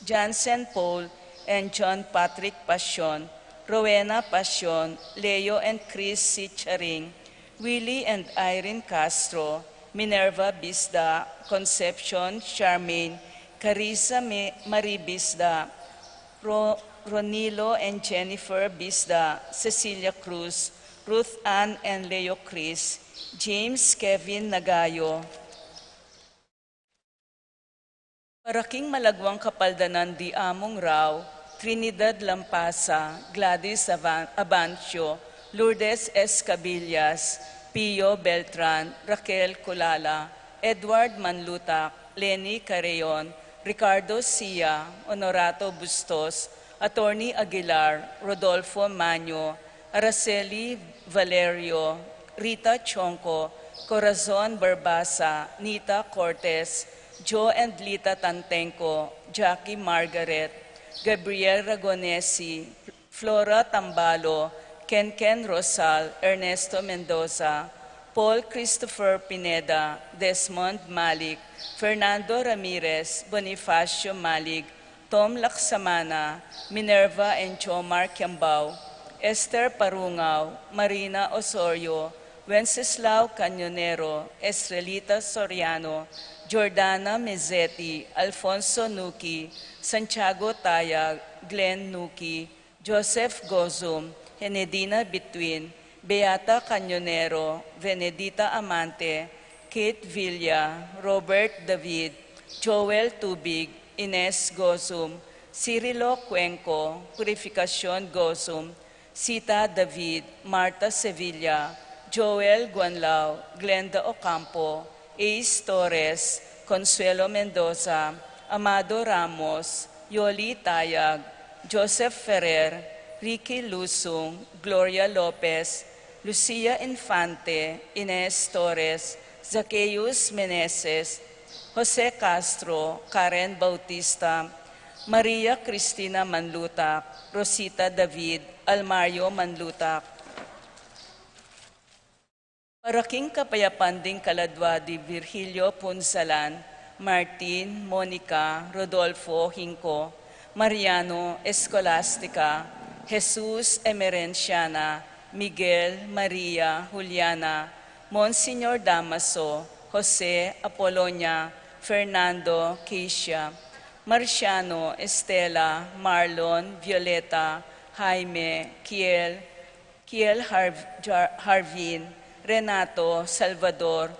Johnson Paul and John Patrick Passion, Rowena Passion, Leo and Chris Sicharing, Willie and Irene Castro, Minerva Bisda, Concepcion Charmaine, Carissa Marie Bisda, Ronilo and Jennifer Bisda, Cecilia Cruz, Ruth Ann and Leo Chris, James Kevin Nagayo, Paraking Malagwang Kapaldanan di Among Rao, Trinidad Lampasa, Gladys Avancio, Lourdes Escabillas, Pio Beltran, Raquel Culala, Edward Manlutak, Lenny Carreon, Ricardo Sia, Honorato Bustos, Attorney Aguilar, Rodolfo Maño, Araceli Valerio, Rita Chonco, Corazon Barbasa, Nita Cortez, Joe and Lita Tantenco, Jackie Margaret, Gabriel Ragonesi, Flora Tambalo, Ken Rosal, Ernesto Mendoza, Paul Christopher Pineda, Desmond Malik, Fernando Ramirez, Bonifacio Malig, Tom Laksamana, Minerva and Chomar Kiambao, Esther Parungaw, Marina Osorio, Wenceslao Cañonero, Estrelita Soriano, Jordana Mezzetti, Alfonso Nuki, Santiago Tayag, Glenn Nuki, Joseph Gozum, Henedina Bitwin, Beata Cañonero, Venedita Amante, Kate Villa, Robert David, Joel Tubig, Ines Gozum, Cirilo Cuenco, Purificación Gozum, Sita David, Marta Sevilla, Joel Guanlao, Glenda Ocampo, Ace Torres, Consuelo Mendoza, Amado Ramos, Yoli Tayag, Joseph Ferrer, Ricky Lusung, Gloria Lopez, Lucia Infante, Ines Torres, Zacchaeus Meneses, Jose Castro, Karen Bautista, Maria Cristina Manlutak, Rosita David, Almario Manlutak. Paraking Kapayapan ding Kaladwadi, Virgilio Punsalan, Martin, Monica, Rodolfo Hinco, Mariano Escolastica, Jesus Emerenciana, Miguel, Maria, Juliana, Monsignor Damaso, Jose Apolonia, Fernando, Keisha, Marciano, Estela, Marlon, Violeta, Jaime, Kiel Harvin, Renato, Salvador,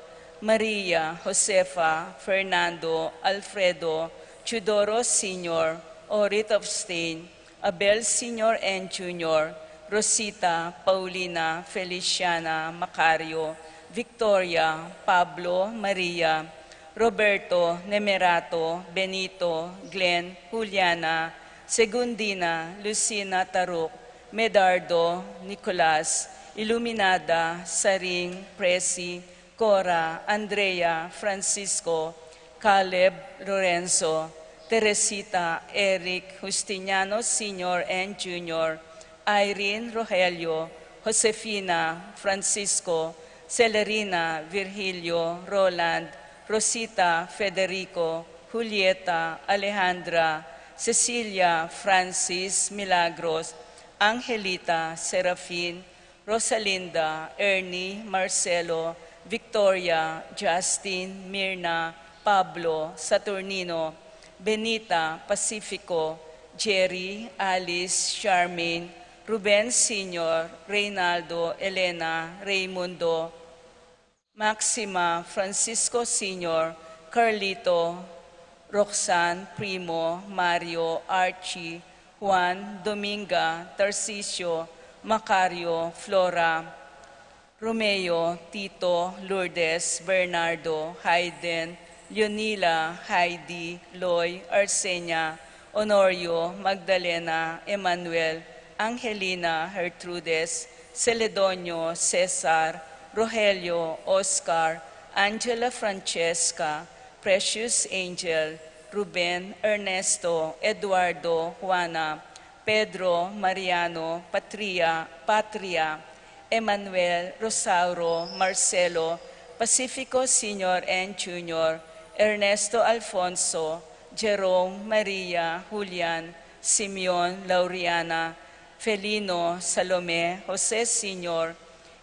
Maria, Josefa, Fernando, Alfredo, Chudoro Sr., Orit of Stain, Abel Sr. and Jr., Rosita, Paulina, Feliciana, Macario, Victoria, Pablo, Maria, Roberto, Nemerato, Benito, Glenn, Juliana, Segundina, Lucina Taruk, Medardo, Nicolas, Iluminada, Saring, Presi, Cora, Andrea, Francisco, Caleb, Lorenzo, Teresita, Eric, Justiniano Sr. and Jr., Irene, Rogelio, Josefina, Francisco, Celerina, Virgilio, Roland, Rosita, Federico, Julieta, Alejandra, Cecilia, Francis, Milagros, Angelita, Serafin, Rosalinda, Ernie, Marcelo, Victoria, Justin, Mirna, Pablo, Saturnino, Benita, Pacifico, Jerry, Alice, Charmaine, Ruben Sr., Reynaldo, Elena, Raymundo, Maxima, Francisco Sr., Carlito, Roxanne, Primo, Mario, Archie, Juan, Dominga, Tarcisio, Macario, Flora, Romeo, Tito, Lourdes, Bernardo, Hayden, Leonila, Heidi, Loy, Arsenia, Honorio, Magdalena, Emmanuel, Angelina, Gertrudes, Celedonio, Cesar, Rogelio, Oscar, Angela Francesca, Precious Angel, Ruben, Ernesto, Eduardo, Juana, Pedro, Mariano, Patria, Emmanuel, Rosauro, Marcelo, Pacifico Sr. and Jr., Ernesto Alfonso, Jerome, Maria, Julian, Simeon, Lauriana, Felino, Salome, Jose Sr.,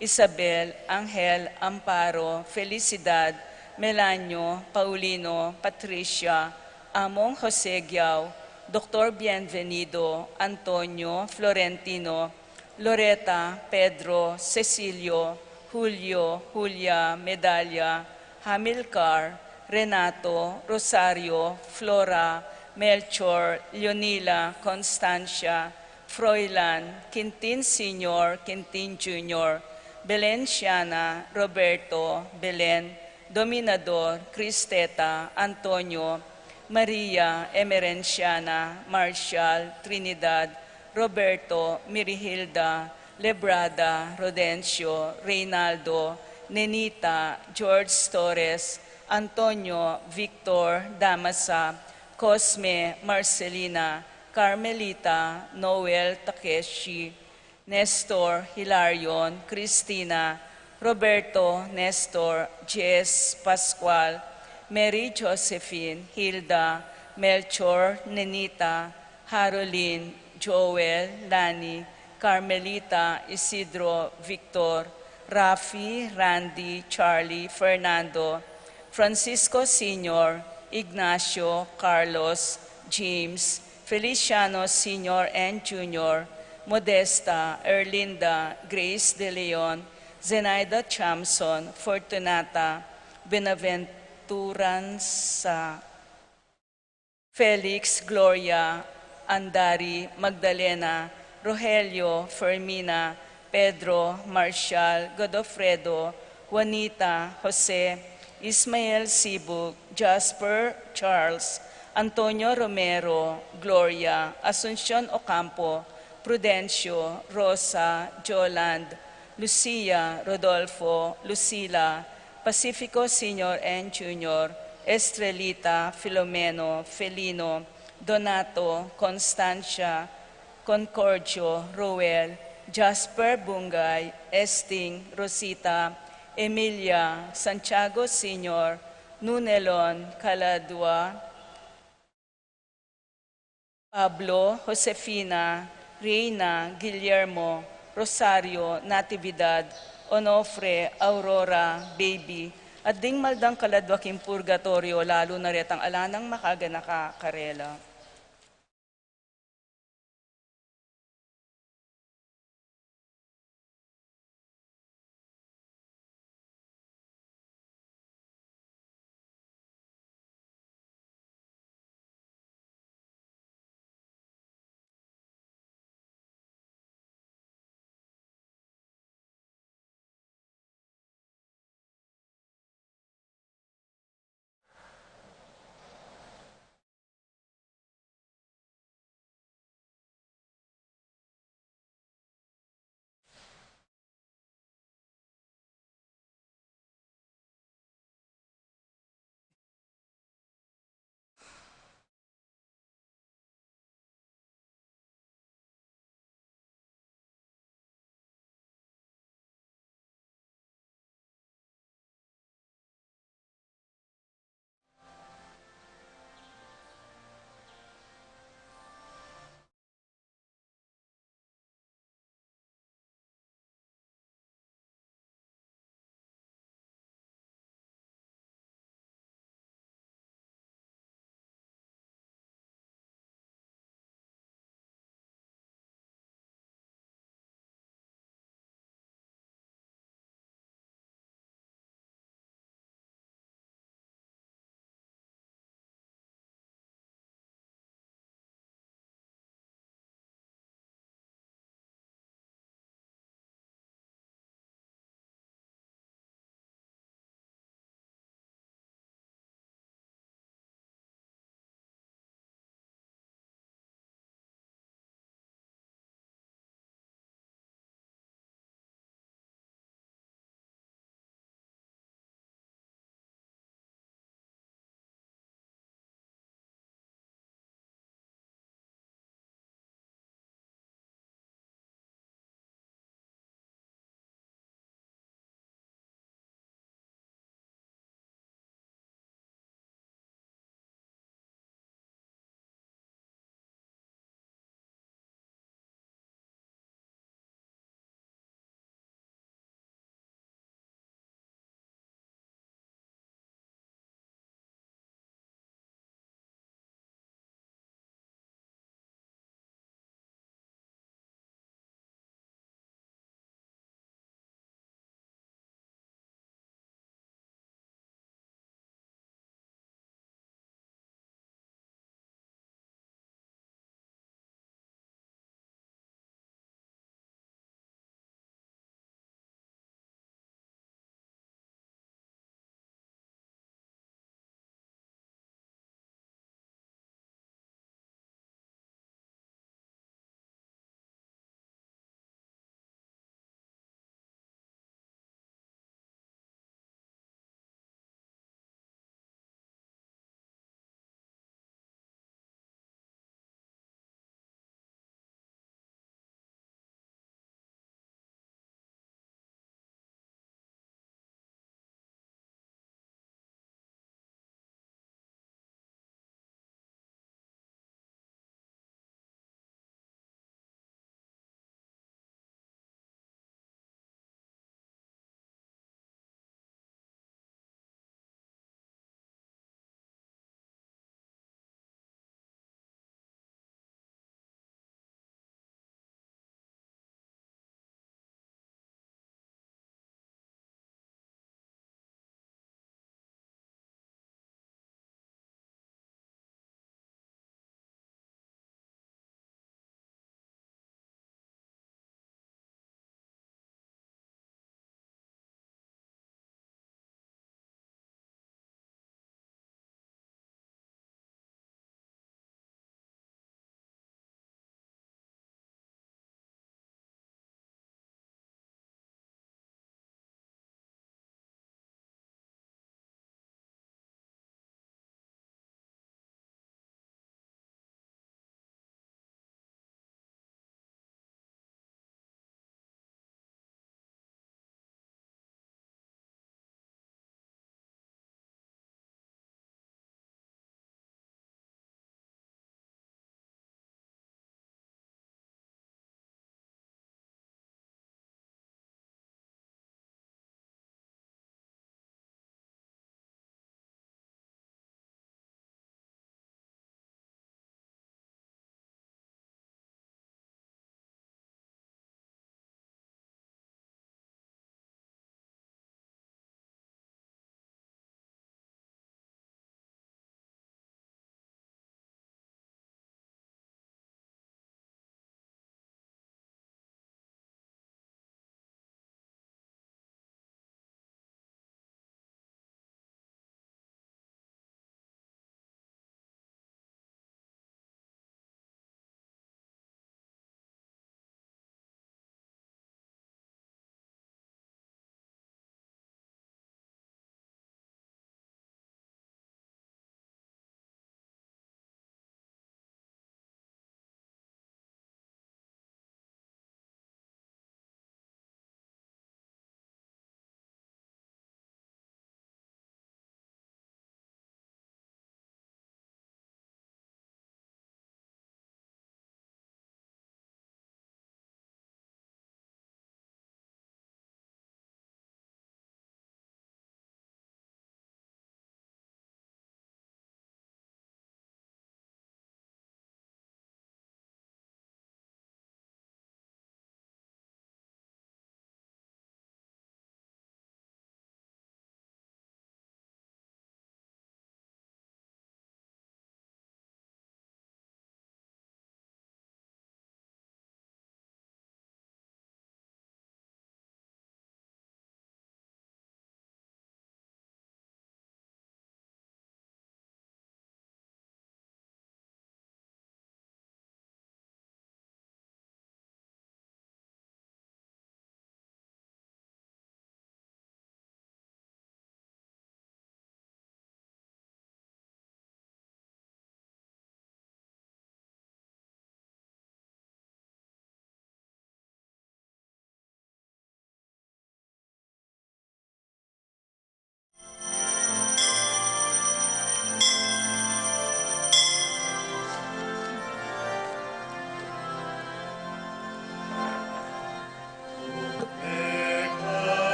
Isabel, Angel, Amparo, Felicidad, Melanio, Paulino, Patricia, Among Jose Giao, Dr. Bienvenido, Antonio, Florentino, Loreta, Pedro, Cecilio, Julio, Julia, Medalla, Hamilcar, Renato, Rosario, Flora, Melchor, Leonila, Constancia, Froilan, Quintin Sr., Quintin Jr., Belen Siana, Roberto, Belen, Dominador, Cristeta, Antonio, Maria, Emerenciana, Marshall, Trinidad, Roberto, Mirihilda, Lebrada, Rodencio, Reynaldo, Nenita, George Torres, Antonio, Victor, Damasa, Cosme, Marcelina, Carmelita, Noel, Takeshi, Nestor, Hilarion, Cristina, Roberto, Nestor, Jess, Pascual, Mary Josephine, Hilda, Melchor, Nenita, Haroline, Joel, Lani, Carmelita, Isidro, Victor, Rafi, Randy, Charlie, Fernando, Francisco Sr., Ignacio, Carlos, James, Feliciano Sr. and Jr., Modesta, Erlinda, Grace De Leon, Zenaida Chamson, Fortunata, Benaventuranza, Felix, Gloria, Andari, Magdalena, Rogelio, Fermina, Pedro, Marshall, Godofredo, Juanita, Jose, Ismael Sibuk, Jasper Charles, Antonio Romero, Gloria, Asuncion Ocampo, Prudencio, Rosa, Joland, Lucia, Rodolfo, Lucila, Pacifico Sr. and Jr., Estrelita, Filomeno, Felino, Donato, Constancia, Concordio, Roel, Jasper Bungay, Esting, Rosita, Emilia, Santiago Sr., Nunelon, Caladua, Pablo, Josefina, Reina, Guillermo, Rosario, Natividad, Onofre, Aurora, Baby, at ding maldang kaladwaking purgatorio, lalo na retang alanang makaga nakakarela.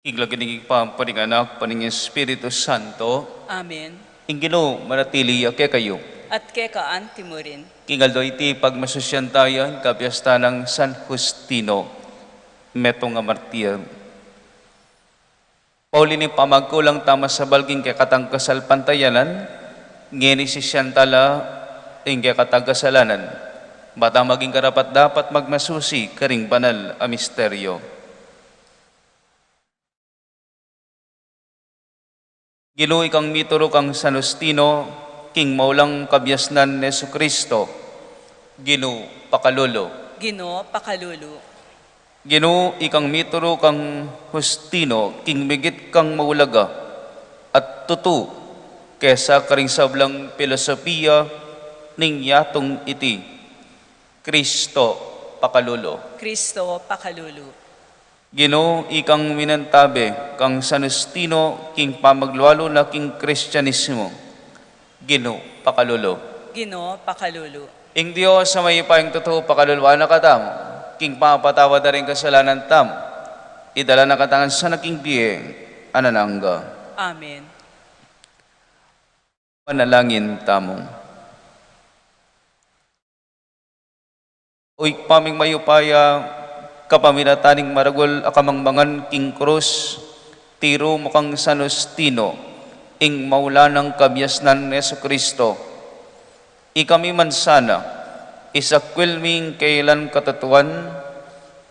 Iglaginig pampaning anak, paning Espiritu Santo, Amen. ingino manatili ake kayo. At kekaan timurin. Kingaldo iti pagmasusyantayan kapiasta ng San Justino, metong amartiyan. Pauli ni pamagkulang tama sa balging kay katangkasal pantayanan, ngeni si Siyantala ingke katagkasalanan, bata maging karapat dapat magmasusi karing banal a misteryo. Giluy kang mituro kang San Justino, king maulang kabyasnan ni Jesucristo, Ginu pakalolo. Gino pakalulu. Ginu ikang mituro kang Justino, king migit kang maulaga, at tutu, kesa karing sablang filosofiya, ning yatong iti, Kristo pakalolo. Kristo pakalulu. Gino ikang minantabe kang San Justino, king pamaglualo na king Kristyanismo, Gino pakalolo. Gino pakalulu. Ing Diyos sa may ipayang totoo pakaluluan na katam, king papatawad na rin kasalanan tam, idala na katangan sa naking biyeng, ananangga. Amen. Manalangin tamong. Uy paming mayupaya, kapaminataning maragol akamangmangan king krus, tiro mukang San Justino, ing maula ng kabyasnan ni Jesucristo. Ikami man sana, isakwilming kailan katatuan,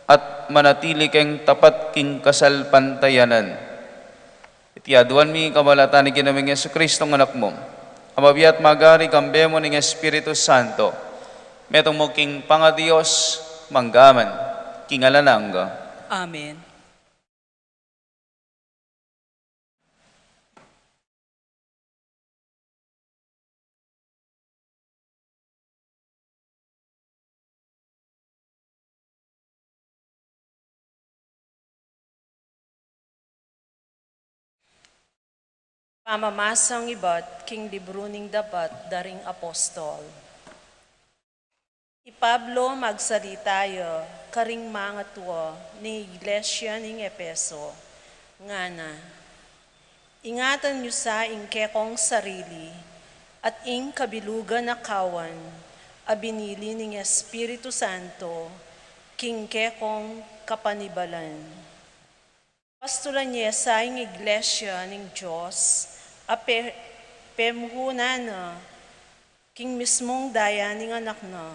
at manatili keng tapat king kasal pantayanan. Itiaduan mi kamalatan ni ginaming Jesucristo ng anak mo, amabiyat magari kambemo ng Espiritu Santo, metong mo king pangadiyos, manggaman, kingalanangga. Amen. Pamamasang ibat, king libro ning dapat, daring apostol. I Pablo magsalitayo, karing mga tuwa ni Iglesia ning Epeso, nga na, ingatan niyo sa ingkekong sarili, at ing kabilugan na kawan, abinili ning Espiritu Santo, king kekong kapanibalan. Pastulan niya sa ing Iglesia ning Diyos, pemuhunan na, king mismong daya ning anak na,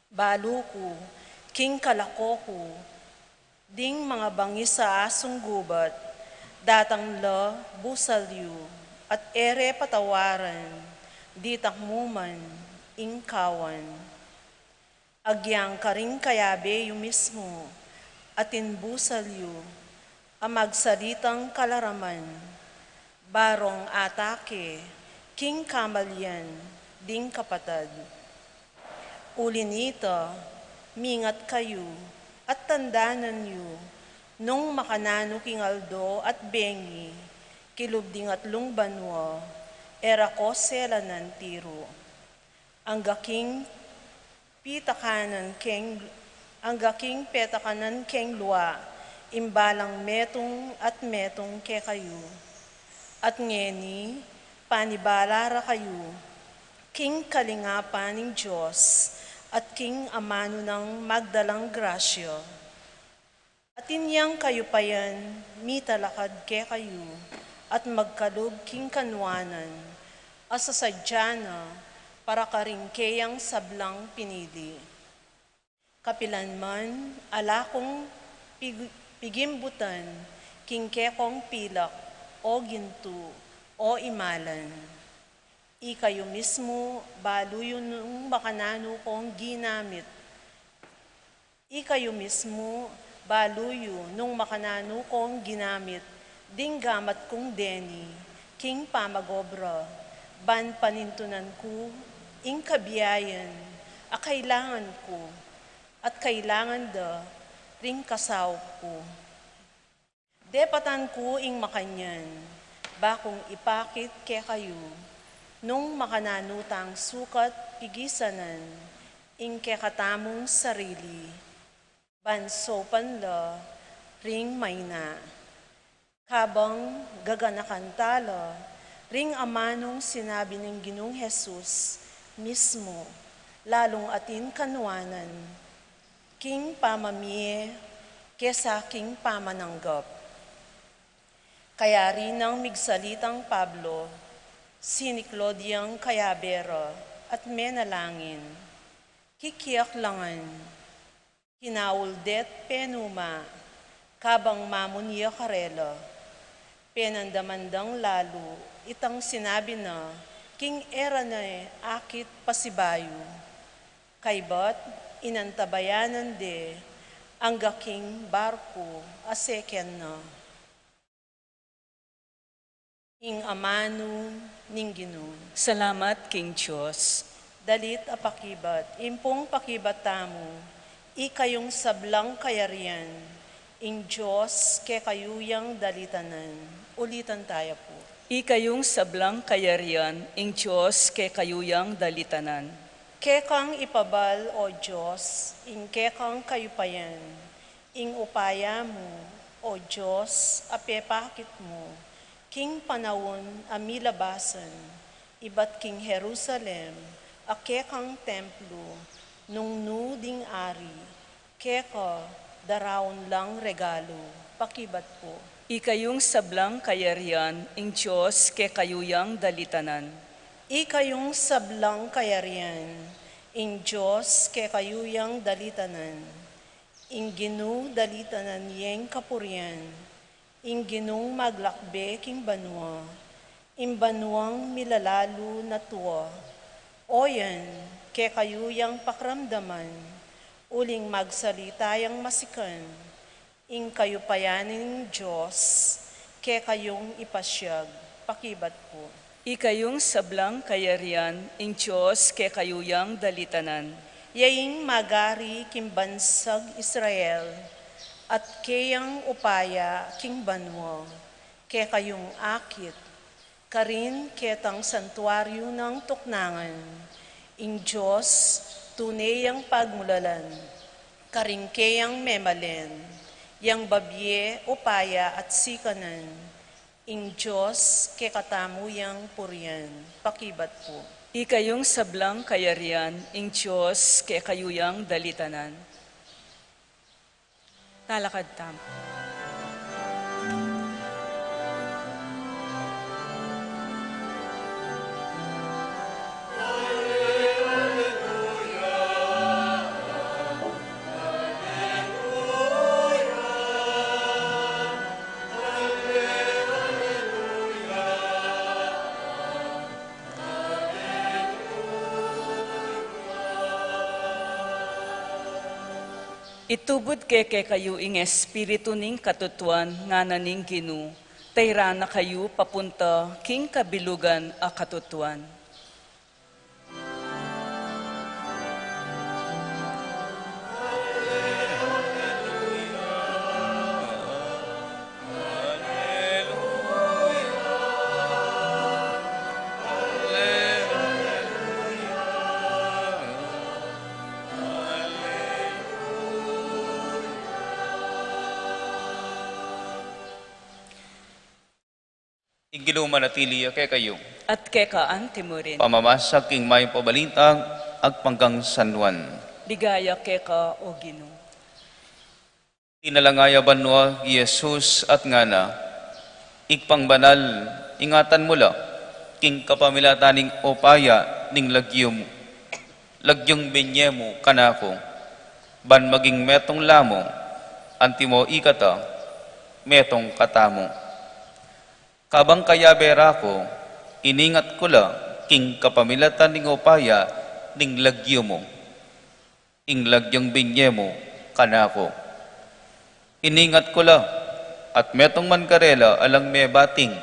baluko, king kalakoko, ding mga bangis sa asong gubat, datang la busalyo, at ere patawaran, di takmuman, ingkawan. Agyang karing kayabe yu mismo, atin busalyo, amagsalitang kalaraman, barong atake, king kamalyan, ding kapatad. Uli nito, mingat kayo, at tandanan niyo, nung makanano king Aldo at Bengi, kilubding at lungbanwa, era ko selanan tiro. Ang gaking petakanan keng luwa, imbalang metong at metong ke kayo. At ngeni, panibalara kayo, king kalingapan ng Diyos, at king amano ng magdalang grasya. At inyang kayo pa yan, mitalakad ke kayo, at magkalog king kanwanan, asasadya na, para karingkeyang sablang pinili. Kapilan man, alakong pigimbutan, king kekong pilak, o ginto, o imalan. Ikayo mismo, baluyo nung makanano kong ginamit. Ikayo mismo, baluyo nung makanano kong ginamit, dinggamat kong deni, king pamagobra, ban panintunan ko, ing kabiyayan, kailangan ko, at kailangan da, ring kasaw ko. Depatan ko ing makanyan, bakong ipakit ke kayo, nung makananutang sukat pigisanan, ing kekatamong sarili, banso panla, ring mayna. Kabang gaganakan tala, ring amanong sinabi ng Ginoong Jesus mismo, lalong atin kanwanan, king pamamie, kesa king pamananggap. Kaya rin ang migsalitang Pablo, siniklodyang kayabera at menalangin, kikiyak langan, kinawuldet penuma, kabang mamunia karela, penandamandang lalo, itang sinabi na, king era na akit pasibayo, kaybat inantabayanan de, ang gaking barko aseken na. Ing amano ning Ginoo. Salamat, King Diyos. Dalit apakibat, impong pakibat tamo, ikayong sablang kayarian, ing Diyos ke kayuyang dalitanan. Ulitan tayo po. Ikayong sablang kayarian, ing Diyos ke kayuyang dalitanan. Kekang ipabal, O Diyos, ing kekang kayupayan, ing upaya mo, O Diyos, apepakit mo, king panawon amilabasan, iba't king Jerusalem, a kekang templo, nung nuding ari, keka darawon lang regalo, pakibat po. Ikayong sablang kayarian, ing Diyos ke kayuyang dalitanan. Ikayong sablang kayarian, ing Diyos ke kayuyang dalitanan, ing Ginoo dalitanan yeng kapurian, ing Ginong maglakbe king banwa, ing banwang milalalo na tuwa, oyan ke kayuyang pakramdaman, uling magsalitayang masikan, ing kayupayaning Diyos, ke kayong ipasyag, pakibat po. Ikayong sablang kayarian, ing Diyos ke kayuyang dalitanan. Yaing magari kimbansag Israel, at kayang upaya king banwa, ke kayong akit, karin ketang santuaryo ng tuknangan, ing Diyos tunayang pagmulalan, karing kayang memalen, yang babye upaya at sikanan, ing Diyos ke katamuyang purian, pakibat po. Ikayong sablang kayarian, ing Diyos ke kayuyang dalitanan. Talakad tam. Itubod ke kayo ing espiritu ning katutuan nga naning Ginoo, tayrana kayo papunta king kabilugan a katutuan. Ginoo manatili kay kayo. At kekaan timurin, Pamamasak king may pabalintang agpanggang sanwan. ligaya keka o Ginoo. Tinalangaya banwa Jesus at ngana, ikpang banal, ingatan mula, king kapamilataning opaya ning lagyum, lagyong benyemo kanako, ban maging metong lamo, antimo ikata, metong katamo. Kabang kayabera ko, iningat ko la, king kapamilatan ning opaya ning lagyumo, ing lagyong benyemo kanako. Iningat ko la, at metong man karela alang me bating.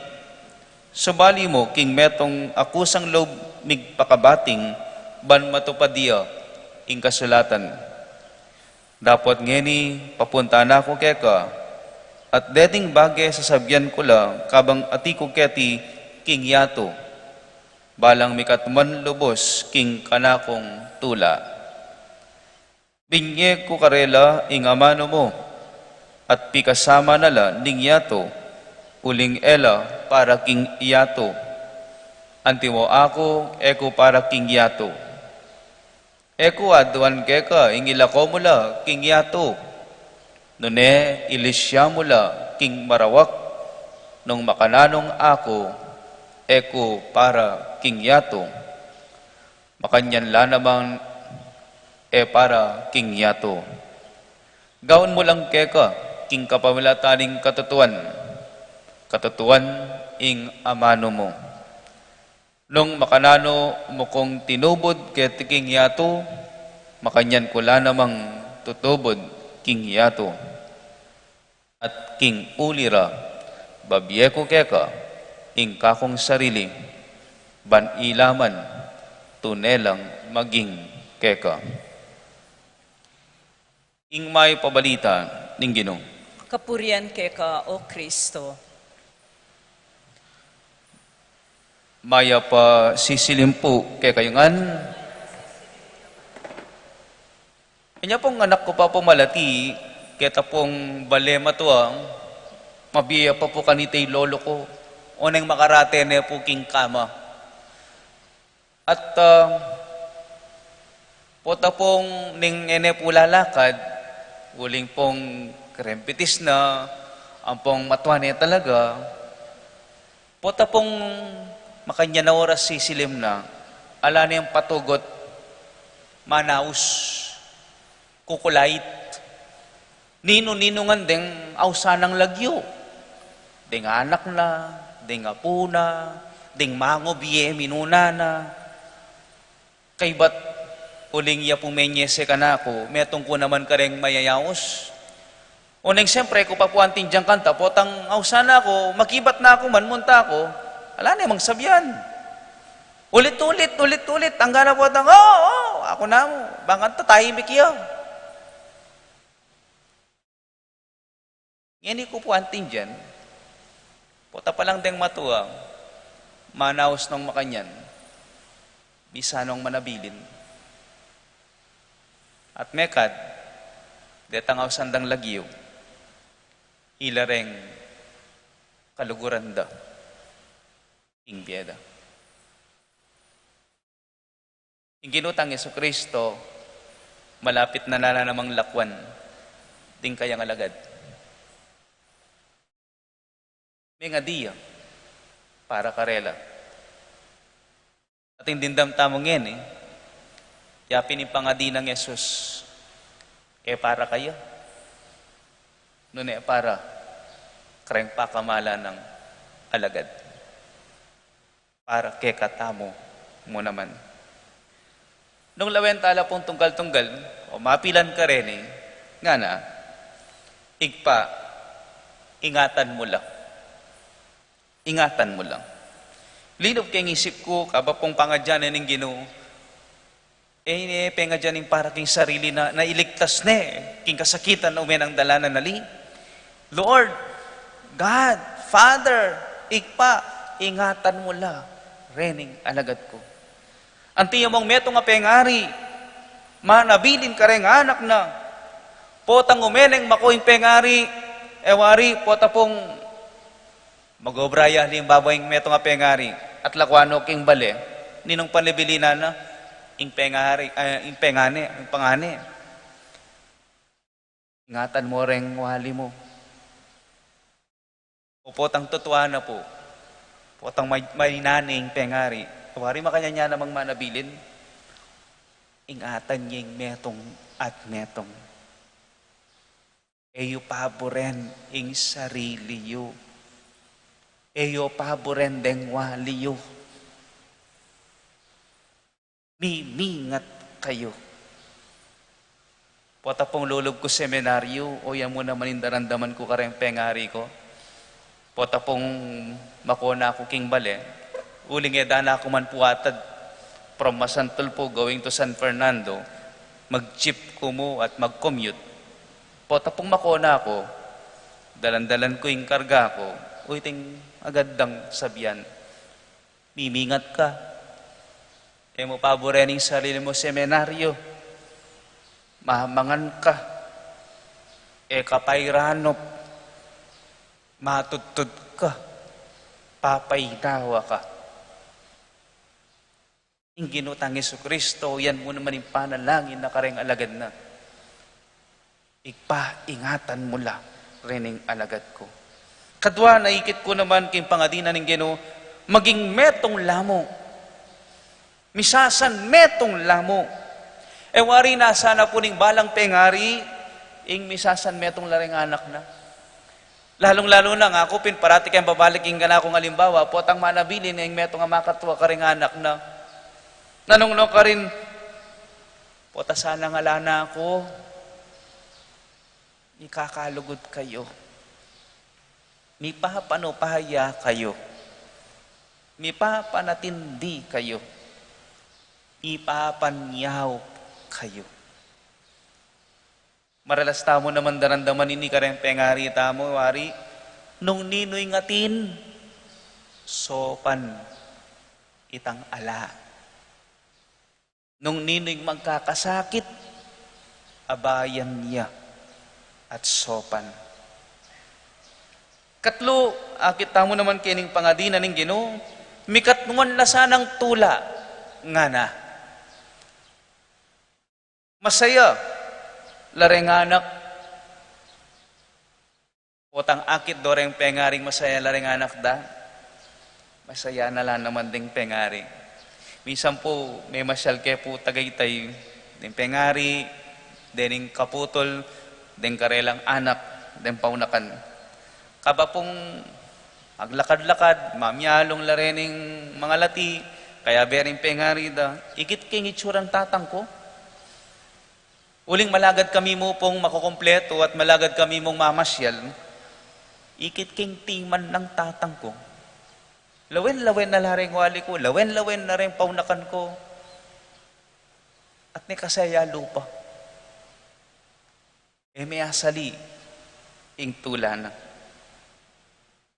Subali mo king metong akusang loob migpakabating ban matupadiya ing kasulatan. Dapat ngeni papunta na ako keka at deting bagay sasabyan ko la kabang ati ko keti king yato. Balang mikatman lubos king kanakong tula. Binye ko karela ing amano mo at pikasama nala ning yato uling ela para king iyato. Antimo ako, eko para king yato. Eko aduan keka, ingila ko mula king yato. Nune ilisya mula king marawak. Nung makananong ako, eko para king yato. Makanyan la namang para king yato. Gawon mo lang keka, king kapamilataning katutuan. Katutuan ing amano mo. Nung makanano mo kong tinubod kaya king yato, makanyan ko la namang tutubod king yato. At king ulira, babiye ko keka, ing kakong sarili, ban ilaman, tunelang maging keka. Ing may pabalita ning Ginoo. Kapurian keka, O Kristo. Maya pa sisilimpo kay kayungan. Inya pong anak ko pa pumalati, kaya pong balema to mabiya pa po kanitay lolo ko. Unang makarate na po king kama. At pota pong ning ene po lalakad, uling pong krempitis na, ang pong matwane talaga, pota pong makanya na oras sisilim na, ala na yung patugot, manaus, kukulait, nino-ninungan ding awsanang lagyo, ding anak na, ding apuna, ding mango biye minuna na, kay ba't uling ya pumenyese ka na ako, metong ko naman ka rin mayayaos. Unang siyempre, ko papuanting diyang kanta, potang awsana ako, makibat na ako, manmunta ako, ala na yung sabihan. Ulit-ulit, ang gana po tang, ako na mo, bangan to, tahimik yun. Ngini ko po anting dyan, puta pa lang ding matuang, manaos ng makanyan, bisanong manabilin. At mekad, detangaw sandang lagyo, ilareng kaluguran da. Ing bieda. Ing ginutang Yesu Kristo, malapit na namang lakwan, ding kayang alagad. May nga diya, para karela. Ating dindam tamong yan kaya pinipangadi ng Yesus, para kayo. Noon para, kareng pakamala ng alagad. Para kekatamo mo naman. Nung lawentala pong tunggal-tunggal, o mapilan ka rin nga na, igpa, ingatan mo lang. Ingatan mo lang. Linob kayong isip ko, kaba pong pangadyanan ng Ginoo, pengadyan ng para king sarili na nailigtas king kasakitan na umenang dalanan nali. Lord, God, Father, igpa, ingatan mo lang. Rening alagad ko. Antiya mong meto nga pengari, manabilin ka rin anak na, potang umeneng makuing pengari, ewari, pota pong magobraya ling babayng meto nga pengari, at lakwano king bale, ninong panlibilina na, ing pengari, ing pengane, ing pangane. Ingatan mo rin wali mo. O potang tutuwa na po, potang may naning pengari. Wari makanya niya namang manabilin. Ingatan niyang metong at metong. Eyo paboren ing sarili yo. Eyo paboren deng wali yo. Mimingat kayo. Pota pong lulog ko seminaryo, o yan mo naman indarandaman ko kareng pengari ko. Pota pong makona ako king bale, uling edana ako man puwatad from Masantol po going to San Fernando, mag-jeep ko mo at mag-commute. Pota pong makona ako, dalan-dalan ko yung karga ko, ting agad dang sabihan, mimingat ka. Mo paborening sarili mo seminaryo, mahamangan ka, kapayranop, matutod ka, papaynawa ka. Ang ginutang Jesucristo, yan mo naman yung panalangin na kareng alagad na. Ingatan mo la, rening alagad ko. Kadwa, naikit ko naman king pangadinan ng Ginoo, maging metong lamo. Misasan metong lamo. E wari na sana po ning balang pengari, ing misasan metong laring anak na. Lalong-lalo na nga ako, parati kayong babalik yung gana kong alimbawa, potang manabilin yung metong amakatwa karing anak na. Nanong ka rin, pota sana nga lana ako, ikakalugod kayo. May papanupahaya kayo. May papanatindi kayo. Ipapanyaw kayo. Maralas tamo naman darandaman ini kareng pengari tamo, wari, nung ninoy ngatin, sopan itang ala. Nung ninoy magkakasakit, abayan niya at sopan. Katlo, akit tamo naman kining pangadinan ng Ginoo, mikatnungan na sanang tula, nga na. Masaya, larenganak. Otang akit doreng pengaring masaya larenganak da. Masaya na lang naman ding pengaring. Minsan po, may masyal ke po tagaytay, ding pengari, dening kaputol, ding karelang anak, ding paunakan. Kaba pong maglakad-lakad, mamyalong larening mga lati, kaya bering pengari da, ikit king itsurang tatang ko. Uling malagad kami mo pong makukumpleto at malagad kami mong mamasyal, ikit king timan ng tatang ko. Lawen-lawen na laring wali ko, lawen-lawen na rin paunakan ko, at may kasaya lupa. May asali, ing tula na.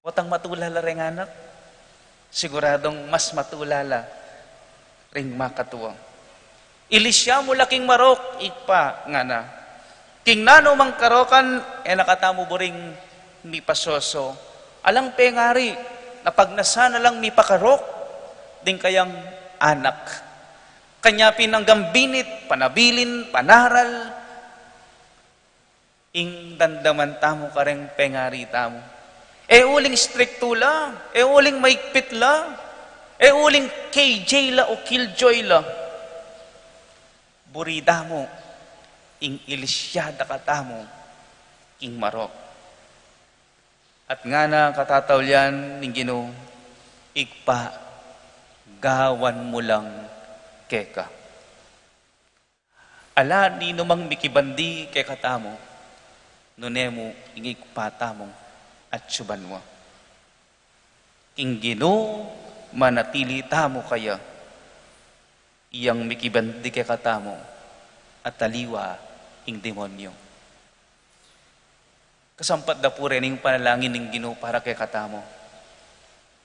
Watang matulala rin anak, siguradong mas matulala ring makatuwa. Ilisya mo laking marok, ikpa nga na. King nano mang karokan, nakatamo boring mi pasoso. Alang pengari, na pag nasana lang mi pakarok, ding kayang anak. Kanyapin ang gambinit, panabilin, panaral, ing dandaman tamo kareng pengari tamo. Uling stricto la, uling maigpit la, uling KJ la o killjoy la. Burida mo, ing ilisyada katamo, ing marok. At nga na katatawlyan ng Ginoo, igpa, gawan mo lang keka. Ala, ni numang mikibandi keka tamo, nunemo, ingigpa tamo, at suban mo. Ing Ginoo, manatili tamo kaya, iyang mikibandi keka tamo, at taliwa, ing demonyo. Kasampat na po rin yung panalangin ng Ginoo para kay katamo.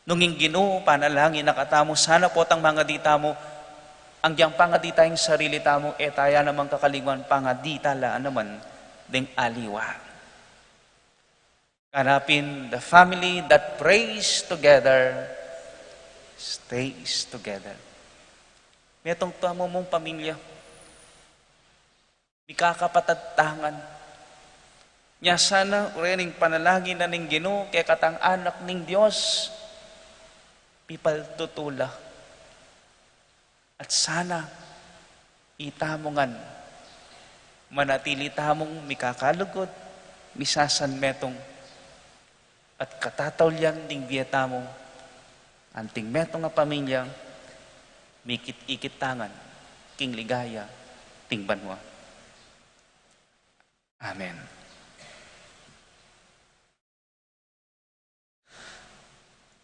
Nung yung Ginoo, panalangin na katamo, sana po tang mga dita mo, ang diyang pangadita yung sarili tamo, taya namang kakalinguan pangadita la naman, ding aliwa. Hanapin, the family that prays together, stays together. May itong tamo mong pamilya, may kakapatatangan, nya sana urening panalangin na ning Ginoo kay katang anak ning Dios pipal tutula. At sana itamongan manatili tamong mikakalugod misasan metong at katatawlyan ning biyetamo anting metong nga pamilya mikit-ikit tangan king ligaya ting banwa. Amen.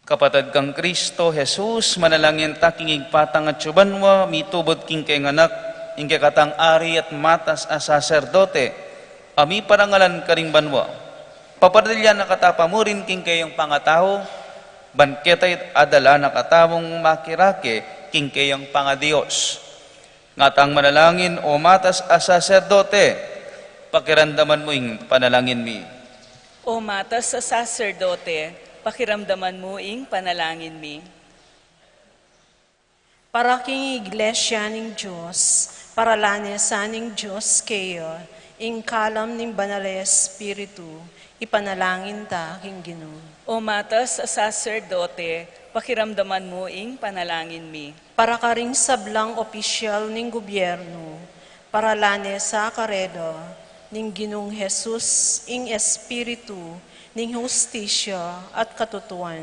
Kapatid kang Kristo, Jesus, manalangin ta king igpatang at subanwa, mitubod king kay nganak, ing kay katang ari at matas a saserdote, ami parangalan karing banwa. Papadalyan na katapamurin king kayong pangataho, banketay adala na katamong makirake, king kayong pangadiyos. Ngatang manalangin o matas a saserdote, pakirandaman mo ing panalangin mi. O matas sa saserdote, pakiramdaman mo ing panalangin mi. Para king iglesia ning Diyos, para lanesan ning Diyos kayo, ing kalam ning banal na Espiritu, ipanalangin ta king Ginoo. O matas sa sacerdote, pakiramdaman mo ing panalangin mi. Para karing sablang opisyal ning gobyerno, para lanes sa karedo, ning Ginoong Jesus, ing Espiritu, ning hustisya at katutuan,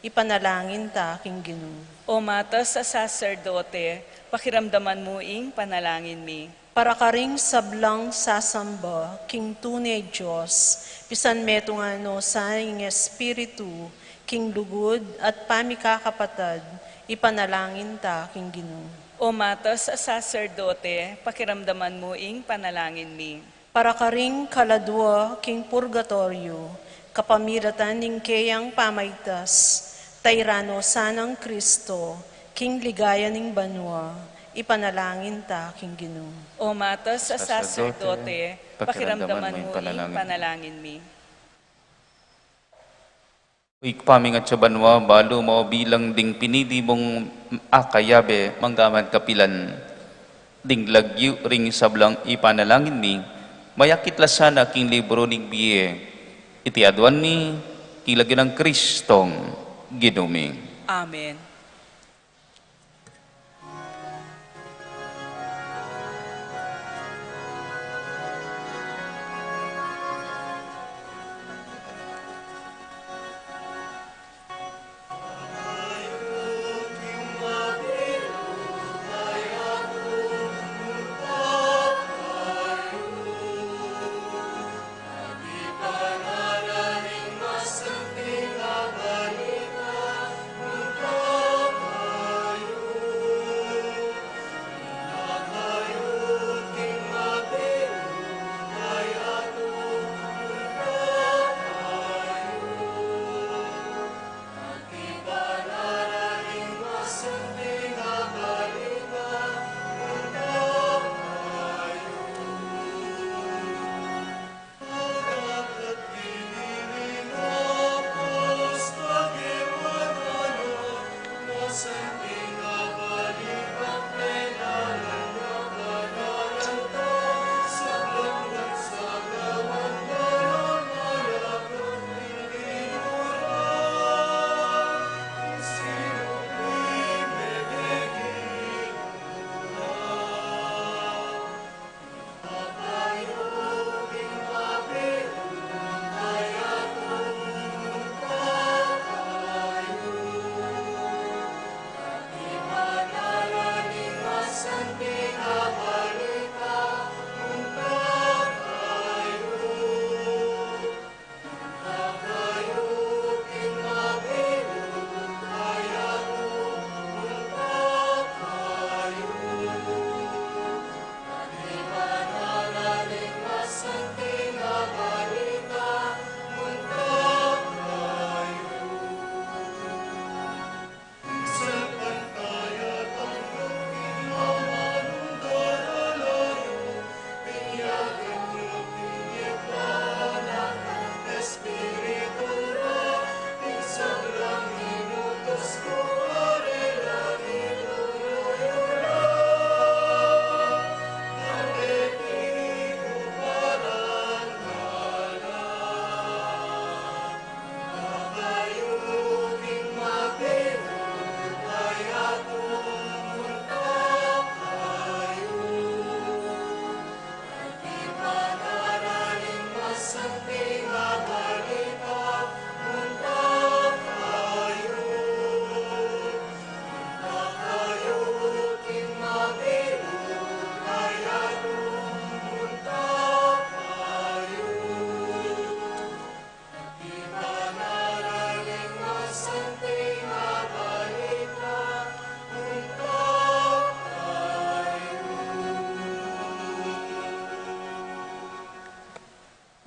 ipanalangin ta king Ginoo. O matas sa sacerdote, pakiramdaman mo ing panalangin mi. Para karing sablang sasamba, king tunay Diyos, pisan metungano sa ing Espiritu, king lugod at pamikakapatad, ipanalangin ta king Ginoo. O matas sa sacerdote, pakiramdaman mo ing panalangin mi. Para karing kaladwa, king purgatorio, kapamiratan ning kayang pamaytas, tayrano sanang Kristo, king ligaya ning banwa, ipanalangin ta king Ginoo. O matas sa sacerdote, pakiramdaman mo ing panalangin. panalangin mi. Uik paming at sa banwa, balo mo bilang ding pinili mong akayabe, manggaman kapilan. Ding lagyu ring sablang ipanalangin mi, mayakit lasana king libro ning biye. Iti adwan ni, kilagyo ng Kristong ginumi. Amen.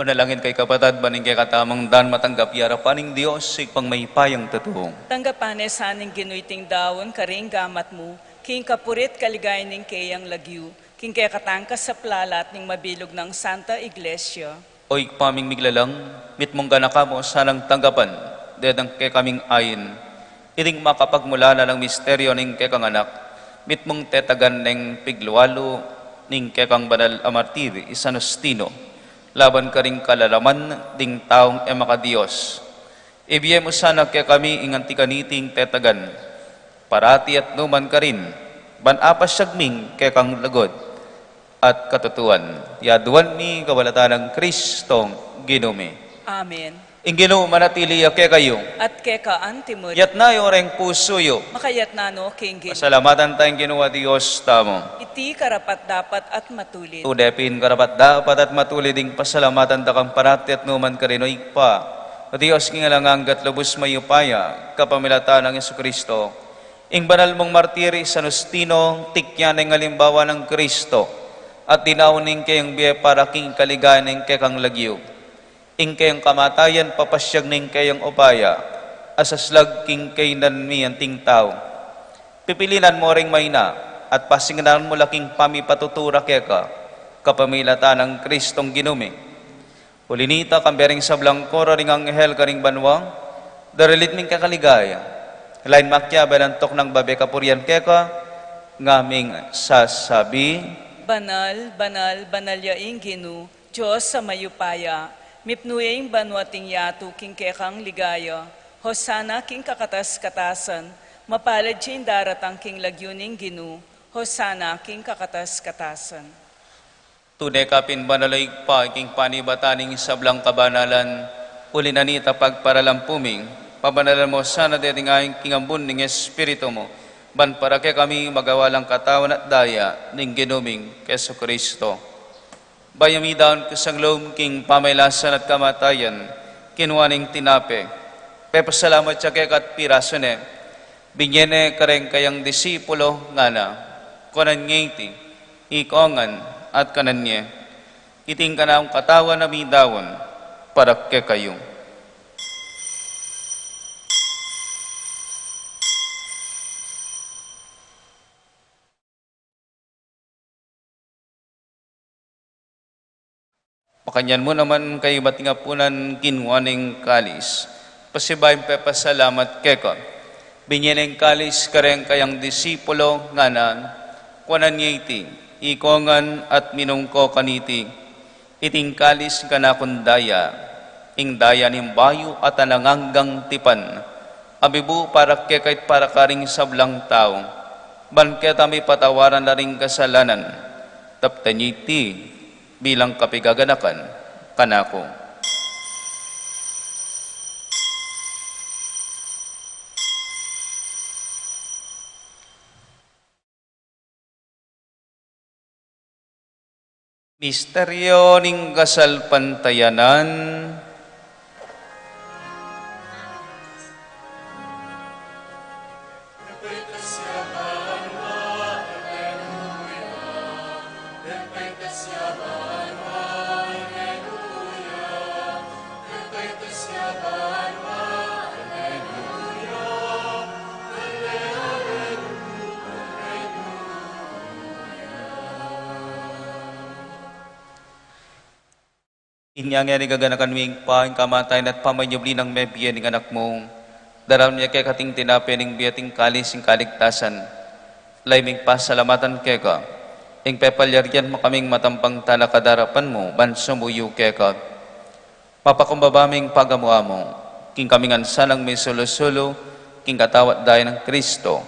Panalangin kay kapatad, baning kay katamang dan matanggap yara paning Diyos, pang may payang tatuong. Tanggapanes saning ginuiting dawon karing gamat mo, king kapurit kaligay ning kayang lagyu, king kaya katangkas sa plalat ning mabilog ng Santa Iglesia. Oy paming miglalang, mit mong ganaka mo sanang tanggapan, dedang kay kaming ayin, iring makapagmula na ng misteryo ning kay kang anak, mitmong tetagan ng pigluwalo, ning kay kang banal amartir, San Justino, laban ka ring kalalaman, ding taong ema ka Diyos. Ibiye mo sana kay kami inganti kaniting tetagan, parati at numan ka rin, ban apas syagming kay kang lagod, at katutuan. Yaduan mi kawalatan ng Kristong Ginome. Amen. Ing Ginoo manatili kay kayo. At keka antimod, Yat na yoreng puso yo. makayat na no king Ginoo. Pasalamatan tayong Ginoo Diyos tamo. Iti karapat dapat at matulid. Udepin karapat dapat at matuli ding pasalamatan takang parati at numan ka rin o ikpa. O Diyos kingalangang gat lubos mayupaya, kapamilatan ng Yesu Kristo. Ing banal mong martiri San Justino, tikyan ng halimbawa ng Kristo. At dinauning kayang biye para king kaligayan ng kekang lagyo. Ing kayang kamatayan papasyag ng kayang upaya, asaslag king kay nanmi ang ting tao. Pipilinan mo ring mayna, at pasingnan mo laking pamipatutura keka, kapamilatan ng Kristong Ginome. Ulinita kambering sablang kora ring anghel karing banwang, daralit ming kakaligaya. Lain makya benantok ng babe kapurian keka, ngaming sasabi, Banal, banal, banalyaing Ginoo, Diyos sa mayupaya, mipnuyaing banwating yatu king kekang ligaya, hosana king kakatas-katasan, mapalad siyang daratang king lagyuning Ginoo, hosana king kakatas-katasan. Tunay kapin banaloy pa, king panibataning sablang kabanalan, ulinanita pagparalampuming, pabanalan mo sana dedingayang kingambun ng Espiritu mo, ban para kay kami magawalang katawan at daya ning ginuming Keso Kristo. Bayamidaon kasanglom king pamaylasan at kamatayan, kinuwaning tinape. Pepasalamat siya kay kat pirasone, binyene kareng kayang disipulo nga na, konan ngiti, ikongan at kananye, iting ka na ang katawan na midawon para kay kayo. Pakanyan mo naman kay batingapunan kinwaning kalis. Pasibayin pepasalamat keka. Binyeneng kalis kareng kayang disipulo nganan, kuanan niya iti, ikongan at minungko kaniti. Iting kalis kanakundaya, ing daya ning bayo at ananganggang tipan. Abibu para kekait para karing sablang tao. Banketa may patawaran na ring kasalanan. Taptanyiti, bilang kapigaganakan kanako. Misteryo ning kasalpantayanan. Inyang yan igaganakan wing pa, ang kamatayan at pamanyubli ng mebiyan ng anak mo. Daraw niya kay kating tinape ng biyating kalis ng kaligtasan. Laiming pasalamatan keka. Ing pepalyaryan mo kaming matampang talakadarapan mo, bansumuyo keka. Mapakumbabaming pagamuha mo. King kaming ansanang may solo-solo, king katawat daya ng Kristo.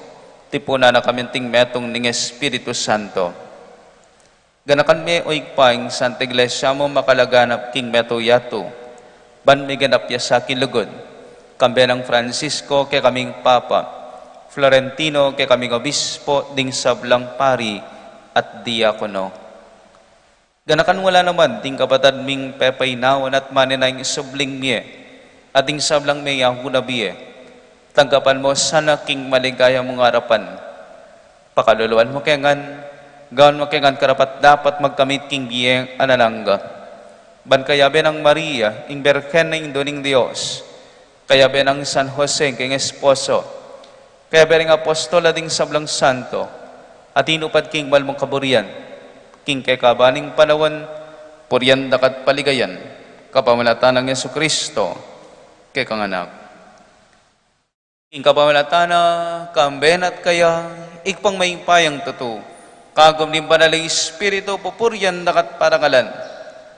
Tipuna na kaminting metong ng Espiritu Santo. Ganakan me oigpaing Santa Iglesia mo makalaganap king meto yato. Ban may ganap ya sa kilugod. Kambe ng Francisco kay kaming Papa. Florentino kay kaming Obispo ding sablang pari at diakono. Ganakan wala naman ding kapatad ming pepay nawan at maninayng subling miye. At ding sablang may yahunabiye. Tanggapan mo sana king maligaya mong harapan. Pakaluluan mo kengan. Gawin mo kengan karapat dapat magkamit king biyeng analangga. Ban kayabe ng Maria, ing berken na indoning Diyos. Kayabe ng San Jose, king esposo. Kayabe ng apostol ading sablang santo. At inupad king balmong kaburian. King kay kabaning panawan, puryan dakat paligayan. Kapamalatan ng Yesu Kristo, kay kanganak. Ing kapamalatana, kamben at kaya, ikpang may payang tuto. Kagom din banal Espiritu, pupuryan dakat parangalan.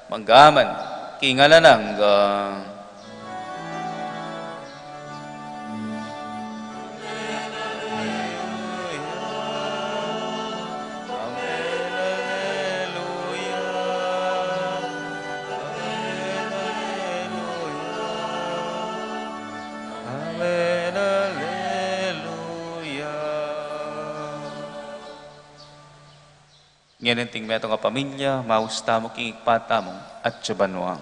Manggaman, kingalanang Amen, Alleluia. Ngayon ting meto nga pamilya, mausta mo king ikpata mo at tsabanwang.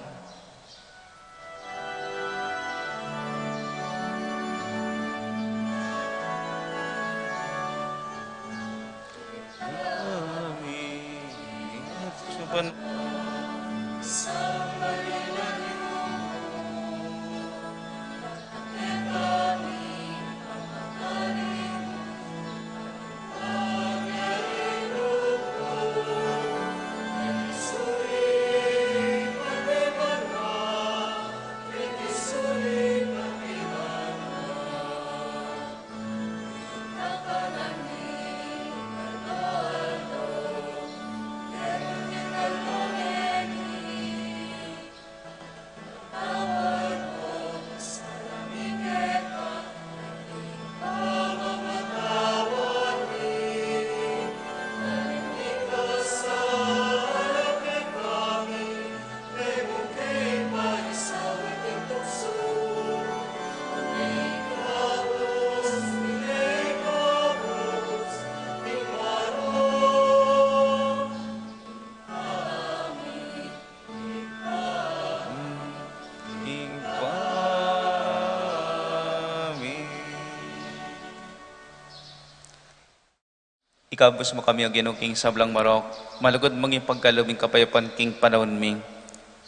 Ikabos mo kami ang Ginoo king sablang marok, malugod mong ipagkalubing kapayapan king panahon mi.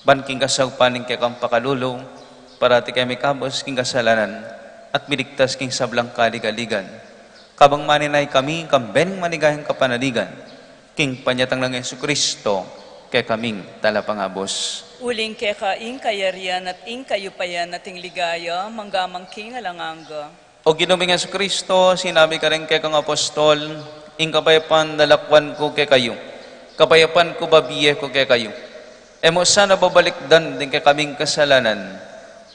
Ban king kasagpaning kay kang pakalulong, parati kami kabos king kasalanan, at miligtas king sablang kaligaligan. Kabang maninay kami, kamben manigahing kapanaligan, king panyatang ng Jesucristo, kay kaming talapangabos. Uling keka ing kayarian at ing kayupayan ating ligaya, manggamang king alanganga. O Ginoong Jesucristo, sinabi ka rin kay kang apostol, ing kapayapan dalakwan ko kay kayo, kapayapan ko babiye ko kay kayo. Emo sana babalikdan din kay kaming kasalanan,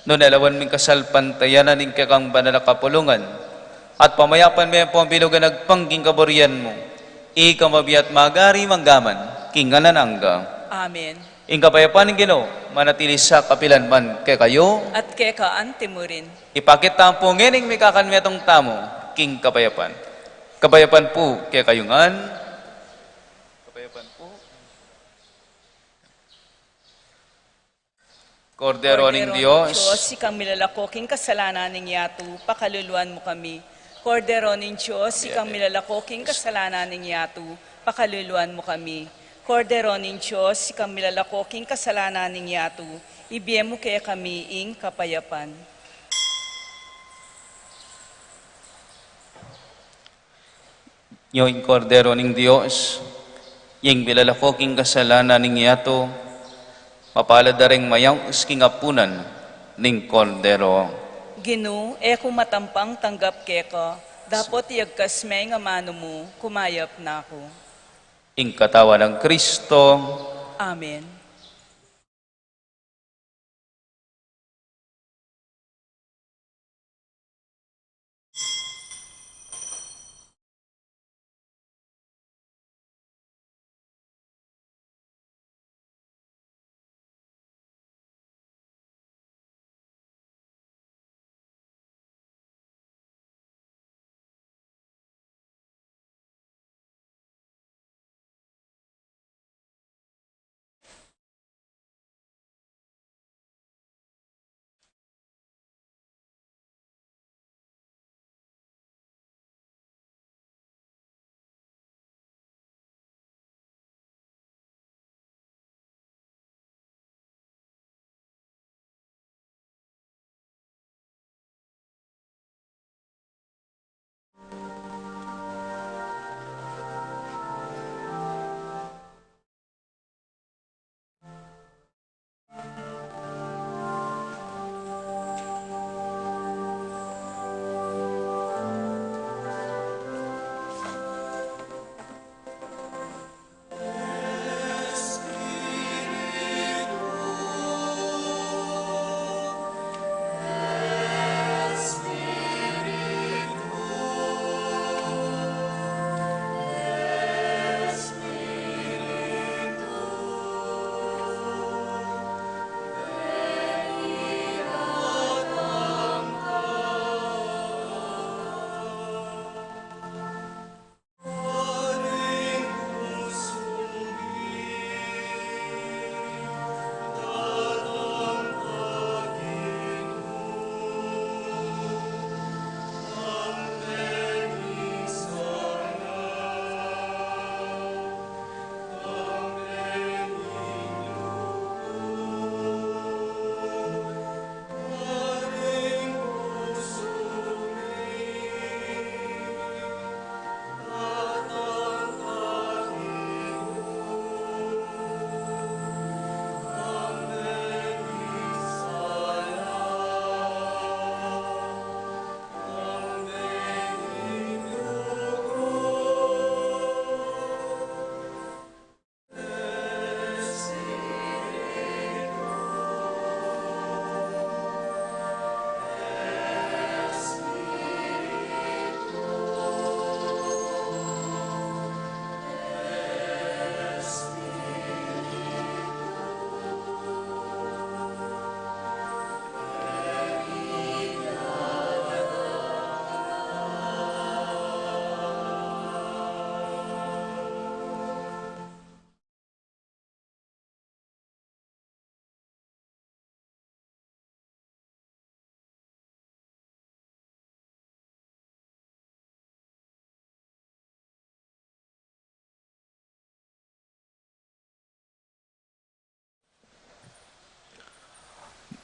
no nalawan ming kasalpantayanan din kay kang banal na kapulungan, at pamayapan mo po ang bilugan nagpangging kaburian mo, ikaw mabiyat magari manggaman, kinganan angga. Amen. Ing kapayapan ng Ginoo, manatili sa kapilanman kay kayo, At keka antimurin. ipakita po ngining may kakanmetong tamo, king kapayapan. Kapayapan po kay kayungan. Kapayapan po. Kordero ning Diyos. Ikang milalako king kasalanan ning yatu, pakaluluan mo kami. Kordero ning Diyos, ikang milalako king kasalanan ning yatu, pakaluluan mo kami. Kordero ning Diyos, ikang milalako king kasalanan ning yatu, ibiyem mo kaya kami ing kapayapan. Yung kordero ning Diyos, yung bilalako king kasalanan ning yato, mapalad daring mayaw king apunan ning kordero. Ginu, kung matampang tanggap keka, dapat iagkas may nga mano mo, kumayap na ako. Ing katawan ng Kristo, Amen.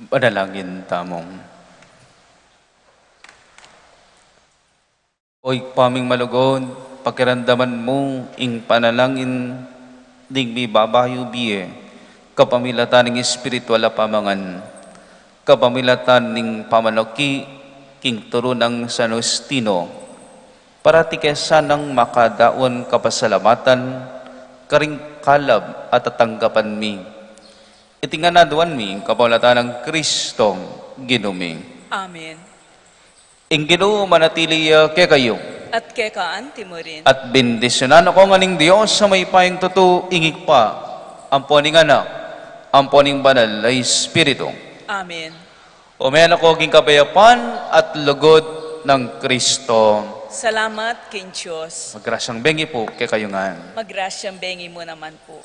Panalangin tamong. Oy paming malugod, pakiramdaman mo ing panalangin ding mi babayo biye, kapamilatan ng espiritual na pamangan, kapamilatan ng pamanaki, king turo ng San Justino, para tikesan ng makadaon kapasalamatan, karing kalab at tatanggapan mi. Itinganaduan mi kapamilatan ng Kristong ginumi. Amen. Ing Ginoo manatili kay kayo. At kekaan ti mo rin. At bendisyonan ako nganing Diyos sa may payong tutu ingik pa, amponing anak, amponing banal na Espiritu. Amen. Umayan ako king kabayapan at lugod ng Kristo. Salamat, King Diyos. Magrasyang bengi po kay kayo nga. Magrasyang bengi mo naman po.